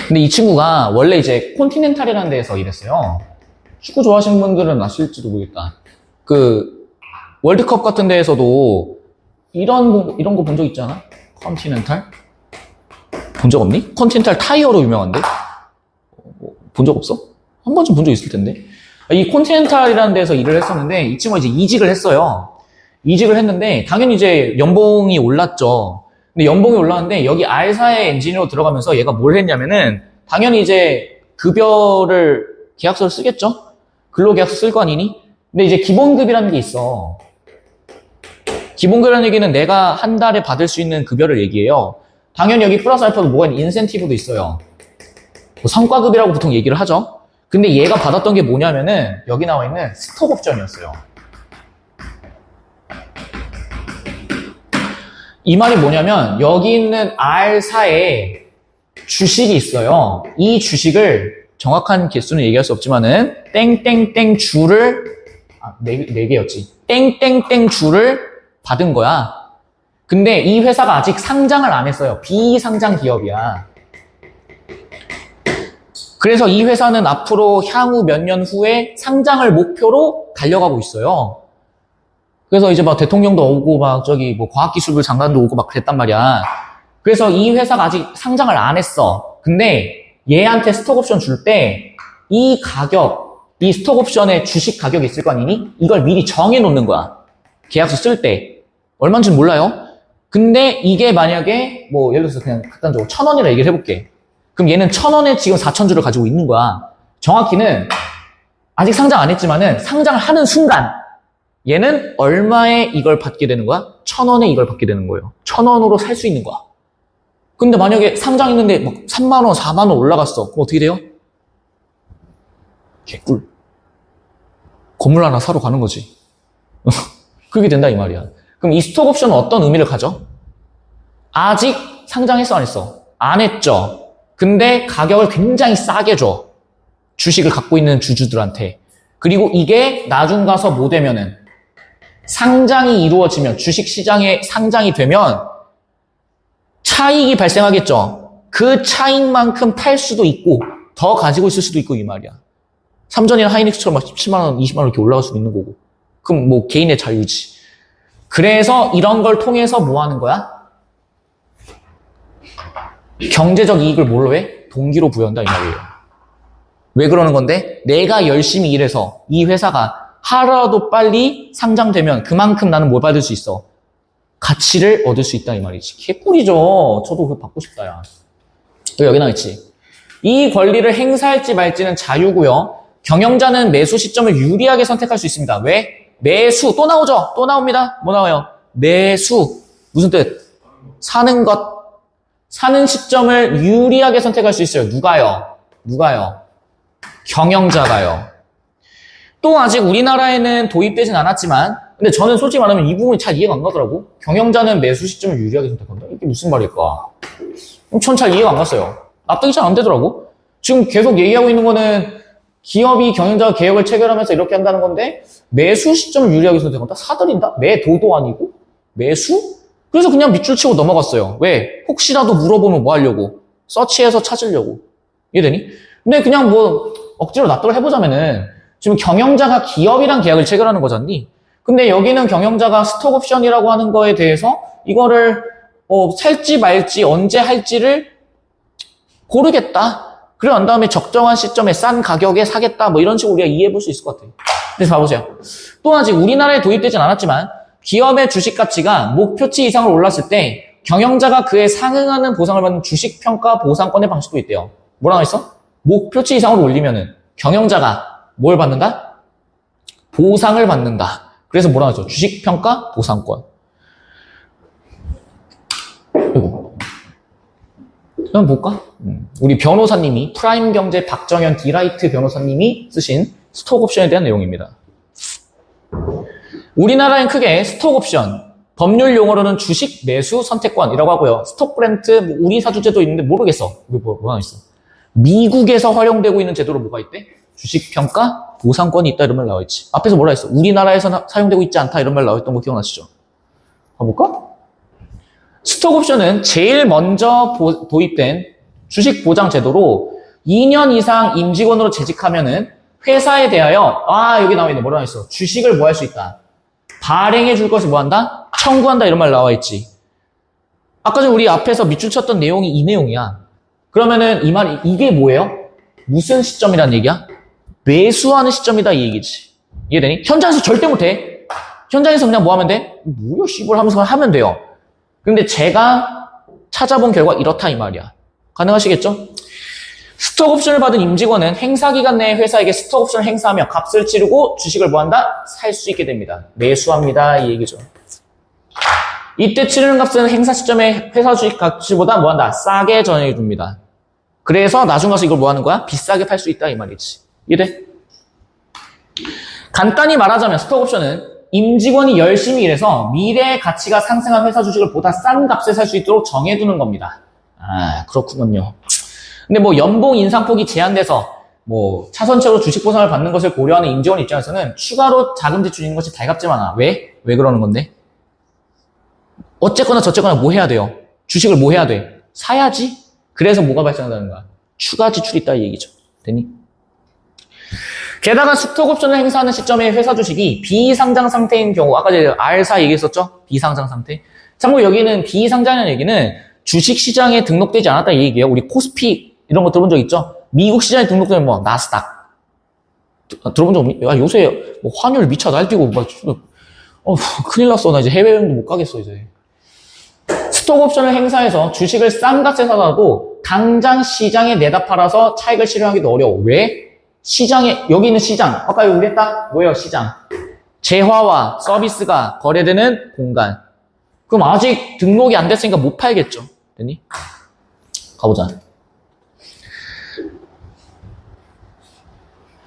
근데 이 친구가 원래 이제 콘티넨탈이라는 데에서 일했어요. 축구 좋아하시는 분들은 아실지도 모르겠다. 월드컵 같은 데에서도 이런 거 본 적 있지 않아? 컨티넨탈? 본 적 없니? 컨티넨탈 타이어로 유명한데? 본 적 없어? 한 번쯤 본 적 있을 텐데. 이 컨티넨탈이라는 데서 일을 했었는데 이 친구가 이제 이직을 했어요. 이직을 했는데 당연히 이제 연봉이 올랐죠. 근데 연봉이 올랐는데 여기 R사의 엔지니어로 들어가면서 얘가 뭘 했냐면은 당연히 이제 급여를 계약서를 쓰겠죠? 근로계약서 쓸 거 아니니? 근데 이제 기본급이라는 게 있어. 기본급이라는 얘기는 내가 한 달에 받을 수 있는 급여를 얘기해요. 당연히 여기 플러스 알파도 뭐가 있는 인센티브도 있어요. 뭐 성과급이라고 보통 얘기를 하죠. 근데 얘가 받았던 게 뭐냐면은 여기 나와 있는 스톡 옵션이었어요. 이 말이 뭐냐면 여기 있는 R사에 주식이 있어요. 이 주식을 정확한 개수는 얘기할 수 없지만은 땡땡땡 주를 네 개였지. 땡땡땡 주를 받은 거야. 근데 이 회사가 아직 상장을 안 했어요. 비상장 기업이야. 그래서 이 회사는 앞으로 향후 몇 년 후에 상장을 목표로 달려가고 있어요. 그래서 이제 막 대통령도 오고 막 저기 뭐 과학기술부 장관도 오고 막 그랬단 말이야. 그래서 이 회사가 아직 상장을 안 했어. 근데 얘한테 스톡옵션 줄 때 이 가격, 이 스톡옵션의 주식 가격이 있을 거 아니니? 이걸 미리 정해 놓는 거야. 계약서 쓸 때. 얼마인지 몰라요? 근데 이게 만약에 뭐 예를 들어서 그냥 극단적으로 1,000원이라 얘기를 해볼게. 그럼 얘는 1,000원에 지금 4,000주를 가지고 있는 거야. 정확히는 아직 상장 안 했지만은 상장을 하는 순간 얘는 얼마에 이걸 받게 되는 거야? 1,000원에 이걸 받게 되는 거예요. 1,000원으로 살 수 있는 거야. 근데 만약에 상장했는데 막 3만원, 4만원 올라갔어. 그럼 어떻게 돼요? 개꿀. 건물 하나 사러 가는 거지. 그렇게 된다 이 말이야. 그럼 이 스톡옵션은 어떤 의미를 가져? 아직 상장했어 안 했어? 안 했죠. 근데 가격을 굉장히 싸게 줘. 주식을 갖고 있는 주주들한테. 그리고 이게 나중 가서 뭐 되면은 상장이 이루어지면 주식시장에 상장이 되면 차익이 발생하겠죠. 그 차익만큼 팔 수도 있고 더 가지고 있을 수도 있고 이 말이야. 삼전이나 하이닉스처럼 막 17만원, 20만원 이렇게 올라갈 수도 있는 거고. 그럼 뭐 개인의 자유지. 그래서 이런 걸 통해서 뭐 하는 거야? 경제적 이익을 뭘로 해? 동기로 부여한다 이 말이에요. 왜 그러는 건데? 내가 열심히 일해서 이 회사가 하루라도 빨리 상장되면 그만큼 나는 뭘 받을 수 있어? 가치를 얻을 수 있다 이 말이지. 개꿀이죠. 저도 그거 받고 싶다 야. 여기 나와있지. 이 권리를 행사할지 말지는 자유고요. 경영자는 매수 시점을 유리하게 선택할 수 있습니다. 왜? 매수 또 나오죠. 또 나옵니다. 뭐 나와요? 매수 무슨 뜻? 사는 것. 사는 시점을 유리하게 선택할 수 있어요. 누가요? 경영자가요. 또 아직 우리나라에는 도입되진 않았지만 근데 저는 솔직히 말하면 이 부분이 잘 이해가 안 가더라고. 경영자는 매수 시점을 유리하게 선택한다? 이게 무슨 말일까? 전 잘 이해가 안 갔어요. 납득이 잘 안 되더라고. 지금 계속 얘기하고 있는 거는 기업이 경영자가 개혁을 체결하면서 이렇게 한다는 건데 매수 시점을 유리하게 선택한다? 사들인다? 매도도 아니고? 매수? 그래서 그냥 밑줄 치고 넘어갔어요. 왜? 혹시라도 물어보면 뭐 하려고? 서치해서 찾으려고. 이해되니? 근데 그냥 뭐 억지로 납득을 해보자면은 지금 경영자가 기업이랑 계약을 체결하는 거잖니? 근데 여기는 경영자가 스톡옵션이라고 하는 거에 대해서 이거를 살지 말지 언제 할지를 고르겠다. 그리고 난 다음에 적정한 시점에 싼 가격에 사겠다. 뭐 이런 식으로 우리가 이해해 볼 수 있을 것 같아요. 그래서 봐보세요. 또 아직 우리나라에 도입되진 않았지만 기업의 주식 가치가 목표치 이상으로 올랐을 때 경영자가 그에 상응하는 보상을 받는 주식평가 보상권의 방식도 있대요. 뭐라고 했어? 목표치 이상으로 올리면은 경영자가 뭘 받는다? 보상을 받는다. 그래서 뭐라고 하죠? 주식평가 보상권. 이거. 한번 볼까? 우리 변호사님이 프라임경제 박정현 디라이트 변호사님이 쓰신 스톡옵션에 대한 내용입니다. 우리나라엔 크게 스톡옵션, 법률 용어로는 주식 매수 선택권이라고 하고요. 스톡그랜트, 우리 사주제도 있는데 모르겠어. 이거 뭐가 있어? 미국에서 활용되고 있는 제도로 뭐가 있대? 주식평가 보상권이 있다 이런 말 나와있지. 앞에서 뭐라 했어? 우리나라에서 사용되고 있지 않다 이런 말 나와있던 거 기억나시죠? 가볼까? 스톡옵션은 제일 먼저 도입된 주식 보장 제도로 2년 이상 임직원으로 재직하면은 회사에 대하여 여기 나와 있네. 뭐라 했어? 주식을 뭐 할 수 있다. 발행해 줄 것을 뭐 한다? 청구한다 이런 말 나와 있지. 아까 전 우리 앞에서 밑줄 쳤던 내용이 이 내용이야. 그러면은 이 말이 이게 뭐예요? 무슨 시점이란 얘기야? 매수하는 시점이다 이 얘기지. 이해되니? 현장에서 절대 못해. 현장에서 그냥 뭐 하면 돼? 뭐야 씨발 하면서 하면 돼요. 근데 제가 찾아본 결과 이렇다 이 말이야. 가능하시겠죠? 스톡옵션을 받은 임직원은 행사기간 내에 회사에게 스톡옵션을 행사하며 값을 치르고 주식을 뭐한다? 살 수 있게 됩니다. 매수합니다 이 얘기죠. 이때 치르는 값은 행사 시점에 회사 주식 가치보다 뭐한다? 싸게 전해줍니다. 그래서 나중 가서 이걸 뭐 하는 거야? 비싸게 팔 수 있다 이 말이지. 이해돼? 간단히 말하자면 스톡옵션은 임직원이 열심히 일해서 미래의 가치가 상승한 회사 주식을 보다 싼 값에 살 수 있도록 정해두는 겁니다. 그렇군요. 근데 뭐 연봉 인상폭이 제한돼서 뭐 차선책으로 주식 보상을 받는 것을 고려하는 임직원 입장에서는 추가로 자금 지출인 것이 달갑지 않아. 왜? 왜 그러는 건데? 어쨌거나 저쨌거나 뭐 해야 돼요? 주식을 뭐 해야 돼? 사야지? 그래서 뭐가 발생한다는 거야? 추가 지출이 있다 이 얘기죠. 됐니? 게다가 스톡옵션을 행사하는 시점에 회사 주식이 비상장 상태인 경우, 아까 제가 R사 얘기했었죠? 비상장 상태. 참고로 여기는 비상장이라는 얘기는 주식시장에 등록되지 않았다 이 얘기예요. 우리 코스피 이런 거 들어본 적 있죠? 미국 시장에 등록되면 뭐 나스닥 들어본 적 없니? 야, 요새 뭐 환율 미쳐 날뛰고 막 큰일 났어. 나 이제 해외여행도 못 가겠어 이제. 스톡옵션을 행사해서 주식을 싼 값에 사다도 당장 시장에 내다 팔아서 차익을 실현하기도 어려워. 왜? 시장에, 여기 있는 시장, 아까 여기 했다? 뭐예요 시장? 재화와 서비스가 거래되는 공간. 그럼 아직 등록이 안 됐으니까 못 팔겠죠. 됐니? 가보자.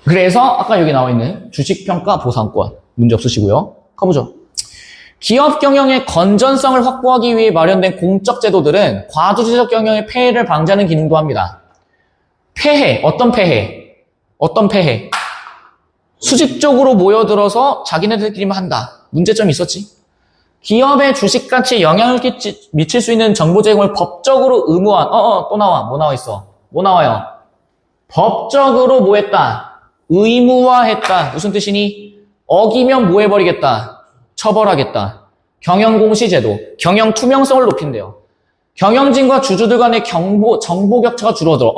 그래서 아까 여기 나와 있는 주식평가 보상권 문제 없으시고요. 가보죠. 기업 경영의 건전성을 확보하기 위해 마련된 공적 제도들은 과도지적 경영의 폐해를 방지하는 기능도 합니다. 폐해, 어떤 폐해? 어떤 폐해? 수직적으로 모여들어서 자기네들끼리만 한다. 문제점이 있었지. 기업의 주식 가치에 영향을 미칠 수 있는 정보 제공을 법적으로 의무한, 또 나와. 뭐 나와 있어? 뭐 나와요? 법적으로 뭐 했다? 의무화했다. 무슨 뜻이니? 어기면 뭐 해버리겠다? 처벌하겠다. 경영공시제도, 경영 투명성을 높인대요. 경영진과 주주들 간의 정보 격차가 줄어들어.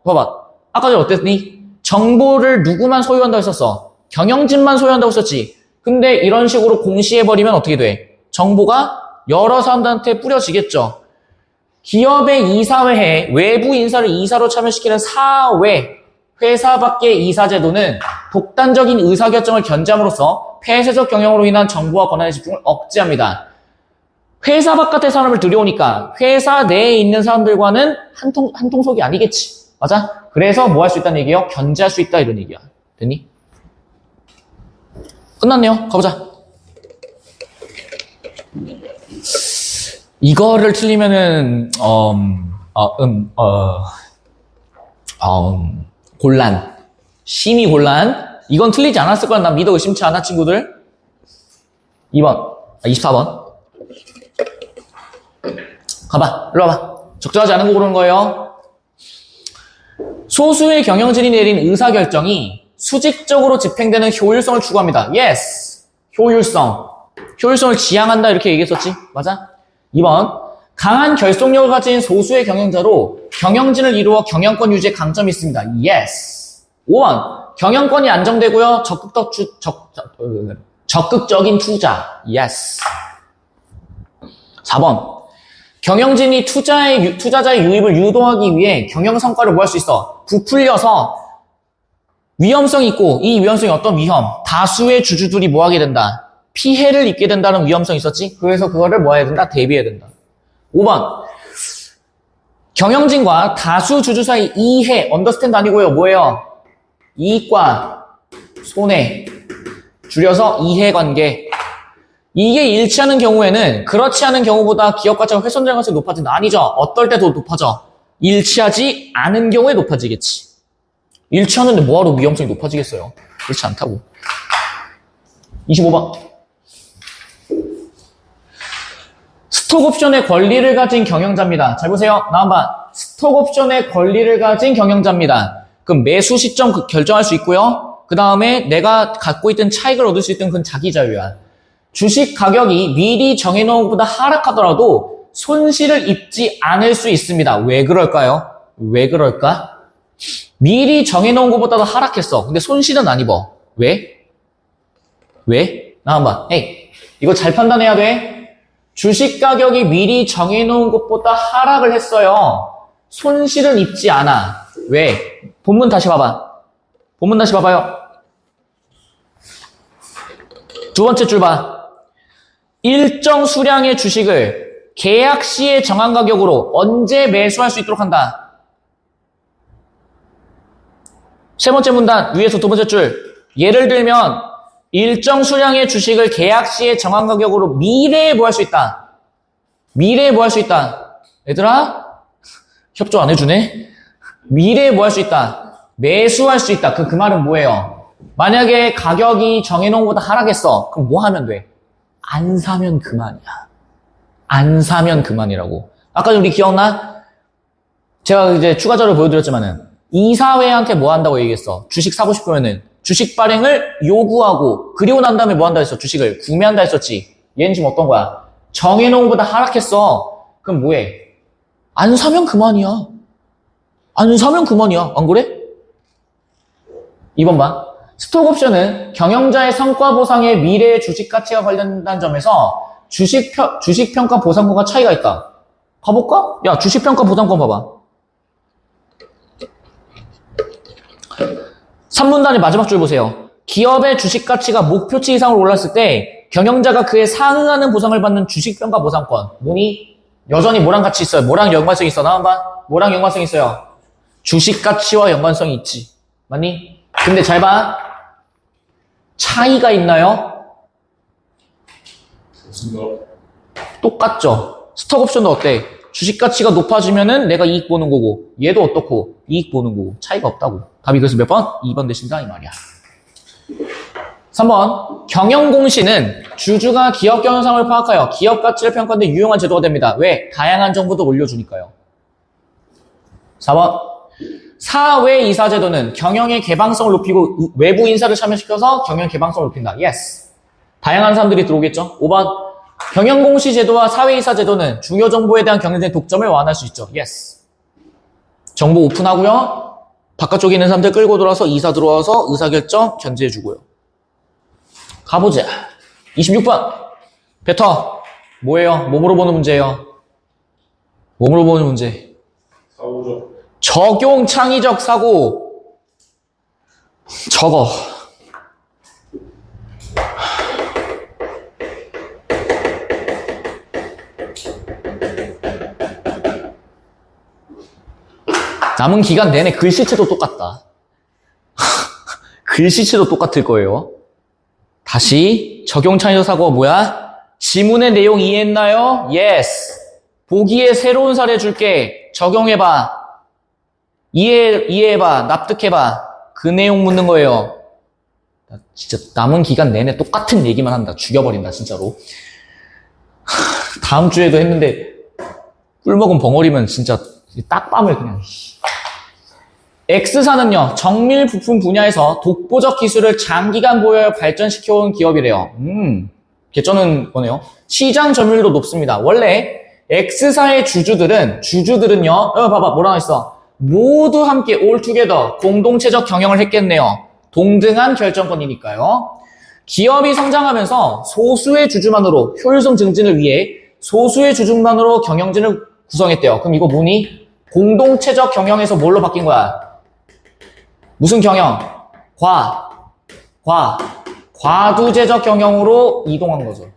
봐봐. 아까 전에 어땠니? 정보를 누구만 소유한다고 했었어? 경영진만 소유한다고 했었지. 근데 이런 식으로 공시해버리면 어떻게 돼? 정보가 여러 사람들한테 뿌려지겠죠. 기업의 이사회에 외부 인사를 이사로 참여시키는 사회, 회사 밖의 이사제도는 독단적인 의사결정을 견제함으로써 폐쇄적 경영으로 인한 정보와 권한의 집중을 억제합니다. 회사 바깥의 사람을 들여오니까 회사 내에 있는 사람들과는 한 통속이 아니겠지. 맞아? 그래서 뭐 할 수 있다는 얘기예요? 견제할 수 있다 이런 얘기야. 됐니? 끝났네요. 가보자. 이거를 틀리면은 곤란. 심히 곤란. 이건 틀리지 않았을 거라 난 믿어 의심치 않아 친구들. 24번. 가봐. 일로 와봐. 적절하지 않은 거 고르는 거예요. 소수의 경영진이 내린 의사결정이 수직적으로 집행되는 효율성을 추구합니다. Yes. 효율성을 지향한다 이렇게 얘기했었지. 맞아? 2번. 강한 결속력을 가진 소수의 경영자로 경영진을 이루어 경영권 유지에 강점이 있습니다. Yes. 5번. 경영권이 안정되고요. 적극적인 투자. Yes. 4번. 경영진이 투자자의 유입을 유도하기 위해 경영 성과를 뭐 할 수 있어? 부풀려서 위험성이 있고 이 위험성이 어떤 위험? 다수의 주주들이 뭐 하게 된다? 피해를 입게 된다는 위험성이 있었지? 그래서 그거를 뭐 해야 된다? 대비해야 된다. 5번. 경영진과 다수 주주 사이 이해, 언더스탠드 아니고요. 뭐예요? 이익과 손해. 줄여서 이해관계. 이게 일치하는 경우에는 그렇지 않은 경우보다 기업 가치가 훼손될 가능성이 높아진다. 아니죠. 어떨 때 더 높아져? 일치하지 않은 경우에 높아지겠지. 일치하는데 뭐하러 위험성이 높아지겠어요? 그렇지 않다고. 25번. 스톡옵션의 권리를 가진 경영자입니다. 잘 보세요. 나와봐. 스톡옵션의 권리를 가진 경영자입니다. 그럼 매수 시점 결정할 수 있고요. 그 다음에 내가 갖고 있던 차익을 얻을 수 있던 그건 자기 자유야. 주식 가격이 미리 정해놓은 것보다 하락하더라도 손실을 입지 않을 수 있습니다. 왜 그럴까요? 왜 그럴까? 미리 정해놓은 것보다도 하락했어. 근데 손실은 안 입어. 왜? 왜? 나와봐. 에이, 이거 잘 판단해야 돼. 주식 가격이 미리 정해놓은 것보다 하락을 했어요. 손실은 입지 않아. 왜? 본문 다시 봐봐. 본문 다시 봐봐요. 두 번째 줄 봐. 일정 수량의 주식을 계약 시에 정한 가격으로 언제 매수할 수 있도록 한다. 세 번째 문단 위에서 두 번째 줄. 예를 들면 일정 수량의 주식을 계약 시에 정한 가격으로 미래에 뭐 할 수 있다. 미래에 뭐 할 수 있다. 얘들아 협조 안 해주네. 미래에 뭐 할 수 있다. 매수할 수 있다. 그 말은 뭐예요? 만약에 가격이 정해놓은 것보다 하락했어. 그럼 뭐 하면 돼? 안 사면 그만이야. 안 사면 그만이라고. 아까 우리 기억나? 제가 이제 추가 자료 보여드렸지만은 이사회한테 뭐 한다고 얘기했어? 주식 사고 싶으면은 주식 발행을 요구하고 그리고 난 다음에 뭐 한다 했어? 주식을 구매한다 했었지. 얘는 지금 어떤 거야? 정해놓은 것보다 하락했어. 그럼 뭐해? 안 사면 그만이야. 안 사면 그만이야. 안 그래? 2번 봐. 스톡옵션은 경영자의 성과 보상에 미래의 주식 가치가 관련된다는 점에서 주식평가 보상권과 차이가 있다. 가볼까? 야, 주식평가 보상권 봐봐. 3문단의 마지막 줄 보세요. 기업의 주식 가치가 목표치 이상으로 올랐을 때 경영자가 그에 상응하는 보상을 받는 주식평가 보상권. 뭐니? 여전히 뭐랑 같이 있어요? 뭐랑 연관성이 있어? 나만 봐. 뭐랑 연관성이 있어요? 주식 가치와 연관성이 있지. 맞니? 근데 잘 봐. 차이가 있나요? 좋습니다. 똑같죠. 스톡옵션도 어때? 주식 가치가 높아지면은 내가 이익 보는 거고 얘도 어떻고 이익 보는 거고 차이가 없다고. 답이 그래서 몇 번? 2번 되신다 이 말이야. 3번 경영공시는 주주가 기업 경영상을 파악하여 기업 가치를 평가하는 데 유용한 제도가 됩니다. 왜? 다양한 정보도 올려주니까요. 4번 사외 이사 제도는 경영의 개방성을 높이고 외부 인사를 참여시켜서 경영 개방성을 높인다. Yes. 다양한 사람들이 들어오겠죠. 5번 경영공시 제도와 사외 이사 제도는 중요 정보에 대한 경영진의 독점을 완화할 수 있죠. Yes. 정보 오픈하고요. 바깥쪽에 있는 사람들 끌고 들어와서 이사 들어와서 의사결정 견제해주고요. 가보자. 26번 베터 뭐예요? 몸으로 보는 문제예요. 몸으로 보는 문제. 사고죠. 적용 창의적 사고. 적어. 남은 기간 내내 글씨체도 똑같다. 글씨체도 똑같을 거예요. 다시 적용 창의적 사고가 뭐야? 지문의 내용 이해했나요? Yes. 보기에 새로운 사례 줄게. 적용해봐. 이해해봐. 납득해봐. 그 내용 묻는 거예요. 나 진짜 남은 기간 내내 똑같은 얘기만 한다. 죽여버린다 진짜로. 다음 주에도 했는데 꿀먹은 벙어리면 진짜 딱밤을 그냥. X사는요, 정밀 부품 분야에서 독보적 기술을 장기간 보여 발전시켜온 기업이래요. 개쩌는 거네요. 시장 점유율도 높습니다. 원래 X사의 주주들은요, 봐봐, 뭐라고 했어? 모두 함께 all together, 공동체적 경영을 했겠네요. 동등한 결정권이니까요. 기업이 성장하면서 소수의 주주만으로 효율성 증진을 위해 소수의 주주만으로 경영진을 구성했대요. 그럼 이거 뭐니? 공동체적 경영에서 뭘로 바뀐 거야? 무슨 경영? 과두제적 경영으로 이동한 거죠.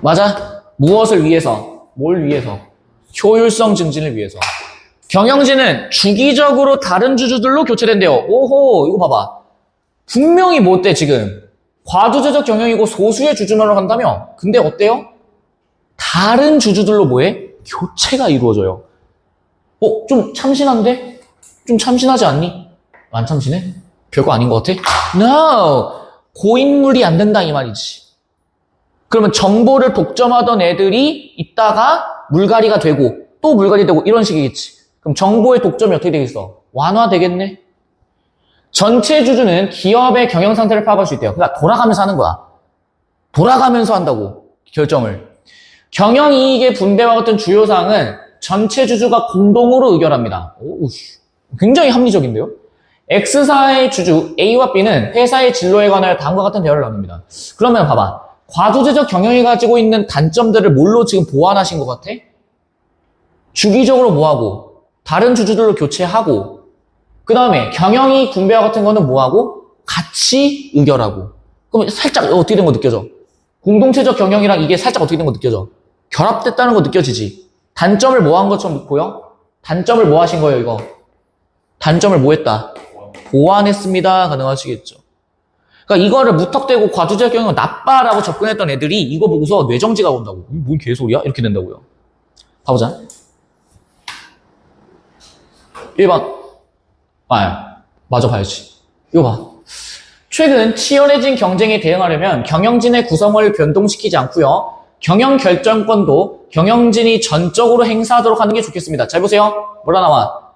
맞아? 무엇을 위해서? 뭘 위해서? 효율성 증진을 위해서. 경영진은 주기적으로 다른 주주들로 교체된대요. 오호, 이거 봐봐. 분명히 뭐 어때, 지금? 과두제적 경영이고 소수의 주주만으로 간다며? 근데 어때요? 다른 주주들로 뭐해? 교체가 이루어져요. 좀 참신한데? 좀 참신하지 않니? 안 참신해? 별거 아닌 것 같아? No! 고인물이 안 된다 이 말이지. 그러면 정보를 독점하던 애들이 있다가 물갈이가 되고 또 물갈이 되고 이런 식이겠지. 그럼 정보의 독점이 어떻게 되겠어? 완화되겠네? 전체 주주는 기업의 경영 상태를 파악할 수 있대요. 그러니까 돌아가면서 하는 거야. 돌아가면서 한다고, 결정을. 경영이익의 분배와 같은 주요 사항은 전체 주주가 공동으로 의결합니다. 오, 굉장히 합리적인데요? X사의 주주 A와 B는 회사의 진로에 관하여 다음과 같은 대화를 나눕니다. 그러면 봐봐. 과두제적 경영이 가지고 있는 단점들을 뭘로 지금 보완하신 것 같아? 주기적으로 뭐하고? 다른 주주들로 교체하고 그 다음에 경영이익 분배와 같은 거는 뭐하고? 같이 의결하고. 그럼 살짝 어떻게 된 거 느껴져? 공동체적 경영이랑 이게 살짝 어떻게 된 거 느껴져? 결합됐다는 거 느껴지지? 단점을 뭐 한 것처럼 보여? 단점을 뭐 하신 거예요, 이거? 단점을 뭐 했다? 보완했습니다. 가능하시겠죠. 그러니까 이거를 무턱대고 과두제적 경영은 나빠라고 접근했던 애들이 이거 보고서 뇌정지가 온다고. 뭔 개소리야? 이렇게 된다고요. 가보자. 1번. 마저 봐야지. 이거 봐. 최근 치열해진 경쟁에 대응하려면 경영진의 구성을 변동시키지 않고요. 경영 결정권도 경영진이 전적으로 행사하도록 하는 게 좋겠습니다. 잘 보세요. 뭐라 나와?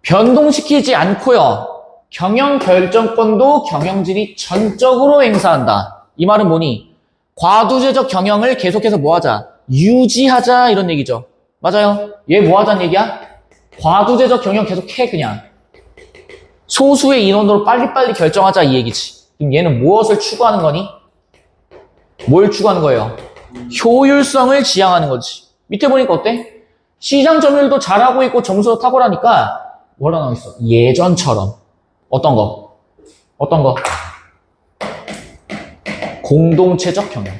변동시키지 않고요. 경영 결정권도 경영진이 전적으로 행사한다. 이 말은 뭐니? 과두제적 경영을 계속해서 뭐하자? 유지하자 이런 얘기죠. 맞아요. 얘 뭐하자는 얘기야? 과두제적 경영 계속해 그냥. 소수의 인원으로 빨리빨리 결정하자 이 얘기지. 그럼 얘는 무엇을 추구하는 거니? 뭘 추구하는 거예요? 효율성을 지향하는 거지. 밑에 보니까 어때? 시장 점유율도 잘하고 있고 점수도 탁월하니까 뭐라 나와 있어? 예전처럼. 어떤 거? 공동체적 경영.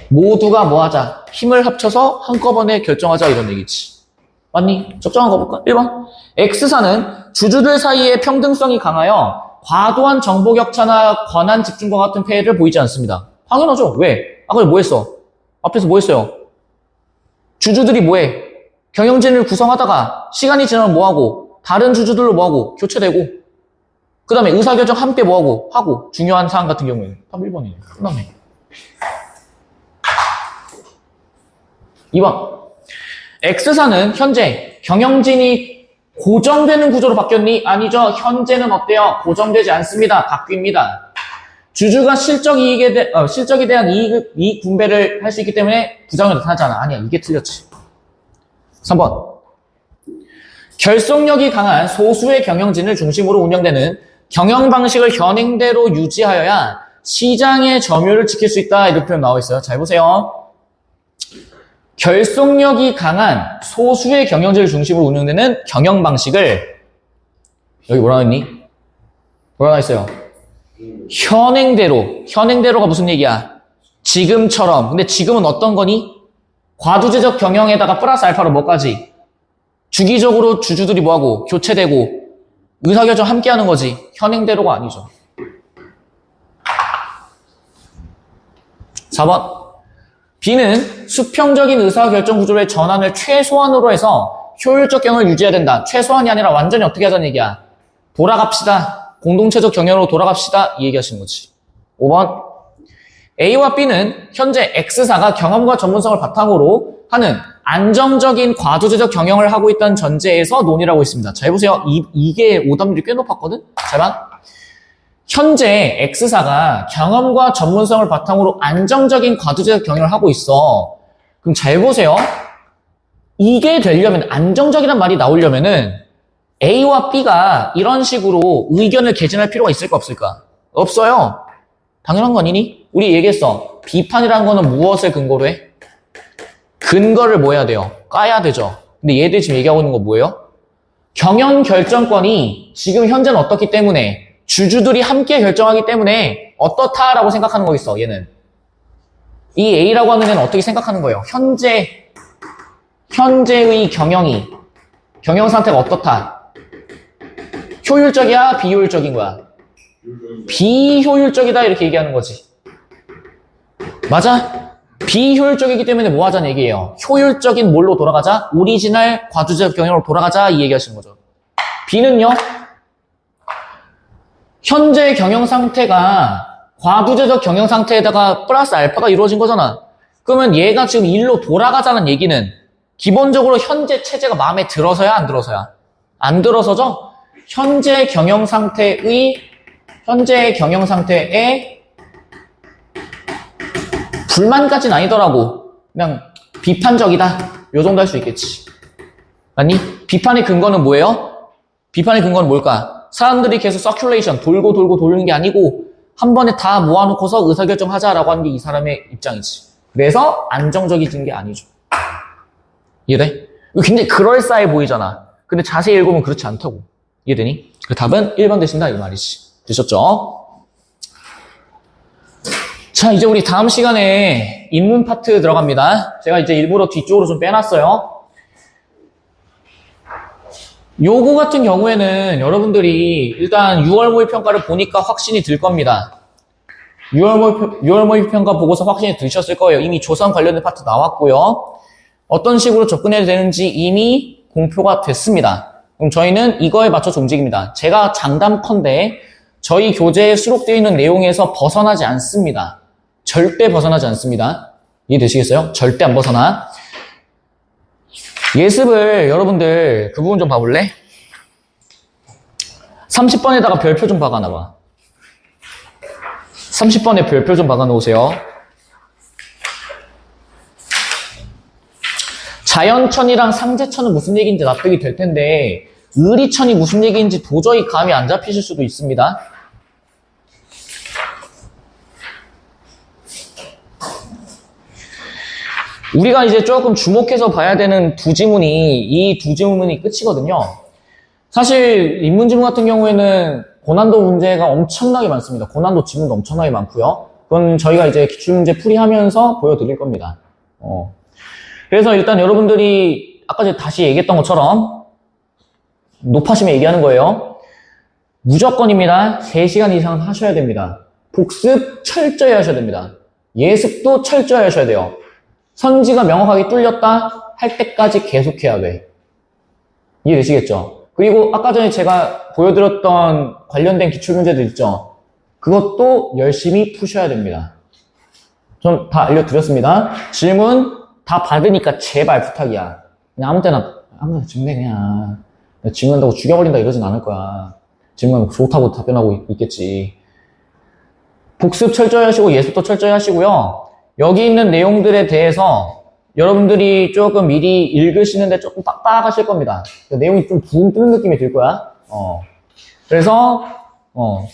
모두가 뭐하자? 힘을 합쳐서 한꺼번에 결정하자 이런 얘기지. 맞니? 적정한 거 볼까? 1번. X사는 주주들 사이의 평등성이 강하여 과도한 정보 격차나 권한 집중과 같은 폐해를 보이지 않습니다. 당연하죠. 왜? 아까 뭐 했어? 앞에서 뭐 했어요? 주주들이 뭐해? 경영진을 구성하다가 시간이 지나면 뭐하고? 다른 주주들로 뭐하고? 교체되고 그 다음에 의사결정 함께 뭐하고? 하고 중요한 사안 같은 경우에는 답 1번이에요. 그 다음에 2번. X사는 현재 경영진이 고정되는 구조로 바뀌었니? 아니죠. 현재는 어때요? 고정되지 않습니다. 바뀝니다. 주주가 실적에 대한 이익 분배를 할 수 있기 때문에 부작용이 나타나잖아. 아니야. 이게 틀렸지. 3번. 결속력이 강한 소수의 경영진을 중심으로 운영되는 경영 방식을 현행대로 유지하여야 시장의 점유율을 지킬 수 있다. 이렇게 표현 나와 있어요. 잘 보세요. 결속력이 강한 소수의 경영진을 중심으로 운영되는 경영 방식을 여기 뭐라 했니? 뭐라 나와 있어요? 현행대로가 무슨 얘기야? 지금처럼. 근데 지금은 어떤 거니? 과두제적 경영에다가 플러스 알파로 뭐까지? 주기적으로 주주들이 뭐하고? 교체되고 의사결정 함께 하는 거지. 현행대로가 아니죠. 4번. B는 수평적인 의사결정 구조의 전환을 최소한으로 해서 효율적 경영을 유지해야 된다. 최소한이 아니라 완전히 어떻게 하자는 얘기야. 돌아갑시다. 공동체적 경영으로 돌아갑시다. 이 얘기하시는 거지. 5번. A와 B는 현재 X사가 경험과 전문성을 바탕으로 하는 안정적인 과두제적 경영을 하고 있다는 전제에서 논의를 하고 있습니다. 자, 해보세요. 이게 오답률이 꽤 높았거든? 잘 봐. 현재 X사가 경험과 전문성을 바탕으로 안정적인 과두제적 경영을 하고 있어. 그럼 잘 보세요. 이게 되려면, 안정적이란 말이 나오려면은 A와 B가 이런 식으로 의견을 개진할 필요가 있을까 없을까? 없어요. 당연한 거 아니니? 우리 얘기했어. 비판이라는 거는 무엇을 근거로 해? 근거를 뭐 해야 돼요? 까야 되죠. 근데 얘들이 지금 얘기하고 있는 거 뭐예요? 경영 결정권이 지금 현재는 어떻기 때문에 주주들이 함께 결정하기 때문에 어떻다라고 생각하는 거 있어, 얘는. 이 A라고 하는 애는 어떻게 생각하는 거예요? 현재의 경영 상태가 어떻다? 효율적이야? 비효율적인 거야? 비효율적이다 이렇게 얘기하는 거지. 맞아? 비효율적이기 때문에 뭐 하자는 얘기예요? 효율적인 뭘로 돌아가자? 오리지널 과두제적 경영으로 돌아가자 이 얘기하시는 거죠. B는요? 현재 경영 상태가 과두제적 경영 상태에다가 플러스 알파가 이루어진 거잖아. 그러면 얘가 지금 일로 돌아가자는 얘기는 기본적으로 현재 체제가 마음에 들어서야 안 들어서야? 안 들어서죠? 현재 경영 상태에 불만까지는 아니더라고. 그냥 비판적이다. 요 정도 할 수 있겠지. 아니? 비판의 근거는 뭐예요? 비판의 근거는 뭘까? 사람들이 계속 서큘레이션, 돌고 도는 게 아니고 한 번에 다 모아놓고서 의사결정하자라고 하는 게 이 사람의 입장이지. 그래서 안정적이진 게 아니죠. 이해돼? 이거 굉장히 그럴싸해 보이잖아. 근데 자세히 읽으면 그렇지 않다고. 이해되니? 그 답은 1번 되신다 이 말이지. 되셨죠? 자, 이제 우리 다음 시간에 입문 파트 들어갑니다. 제가 이제 일부러 뒤쪽으로 좀 빼놨어요. 요거 같은 경우에는 여러분들이 일단 6월 모의평가를 보니까 확신이 들 겁니다. 6월 모의평가 보고서 확신이 드셨을 거예요. 이미 조선 관련된 파트 나왔고요. 어떤 식으로 접근해야 되는지 이미 공표가 됐습니다. 그럼 저희는 이거에 맞춰서 움직입니다. 제가 장담컨대 저희 교재에 수록되어 있는 내용에서 벗어나지 않습니다. 절대 벗어나지 않습니다. 이해되시겠어요? 절대 안 벗어나. 예습을 여러분들 그 부분 좀 봐볼래? 30번에다가 별표 좀 박아놔봐. 30번에 별표 좀 박아놓으세요. 자연천이랑 상제천은 무슨 얘기인지 납득이 될 텐데 의리천이 무슨 얘기인지 도저히 감이 안 잡히실 수도 있습니다. 우리가 이제 조금 주목해서 봐야 되는 두 지문이 이 두 지문이 끝이거든요. 사실 인문지문 같은 경우에는 고난도 문제가 엄청나게 많습니다. 고난도 지문도 엄청나게 많고요. 그건 저희가 이제 기출문제 풀이하면서 보여드릴 겁니다. 그래서 일단 여러분들이 아까 제가 다시 얘기했던 것처럼 높아심에 얘기하는 거예요. 무조건입니다. 3시간 이상 하셔야 됩니다. 복습 철저히 하셔야 됩니다. 예습도 철저히 하셔야 돼요. 선지가 명확하게 뚫렸다 할 때까지 계속해야 돼. 이해되시겠죠? 그리고 아까 전에 제가 보여드렸던 관련된 기출문제들 있죠? 그것도 열심히 푸셔야 됩니다. 전 다 알려드렸습니다. 질문 다 받으니까 제발 부탁이야. 그냥 아무 때나 질문해 그냥. 질문한다고 죽여버린다 이러진 않을 거야. 질문하면 좋다고 답변하고 있겠지. 복습 철저히 하시고 예습도 철저히 하시고요. 여기 있는 내용들에 대해서 여러분들이 조금 미리 읽으시는데 조금 빡빡하실 겁니다. 내용이 좀 붕 뜨는 느낌이 들 거야. 그래서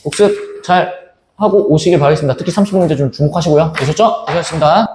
복습 잘 하고 오시길 바라겠습니다. 특히 30분 문제 좀 주목하시고요. 되셨죠? 고생하셨습니다.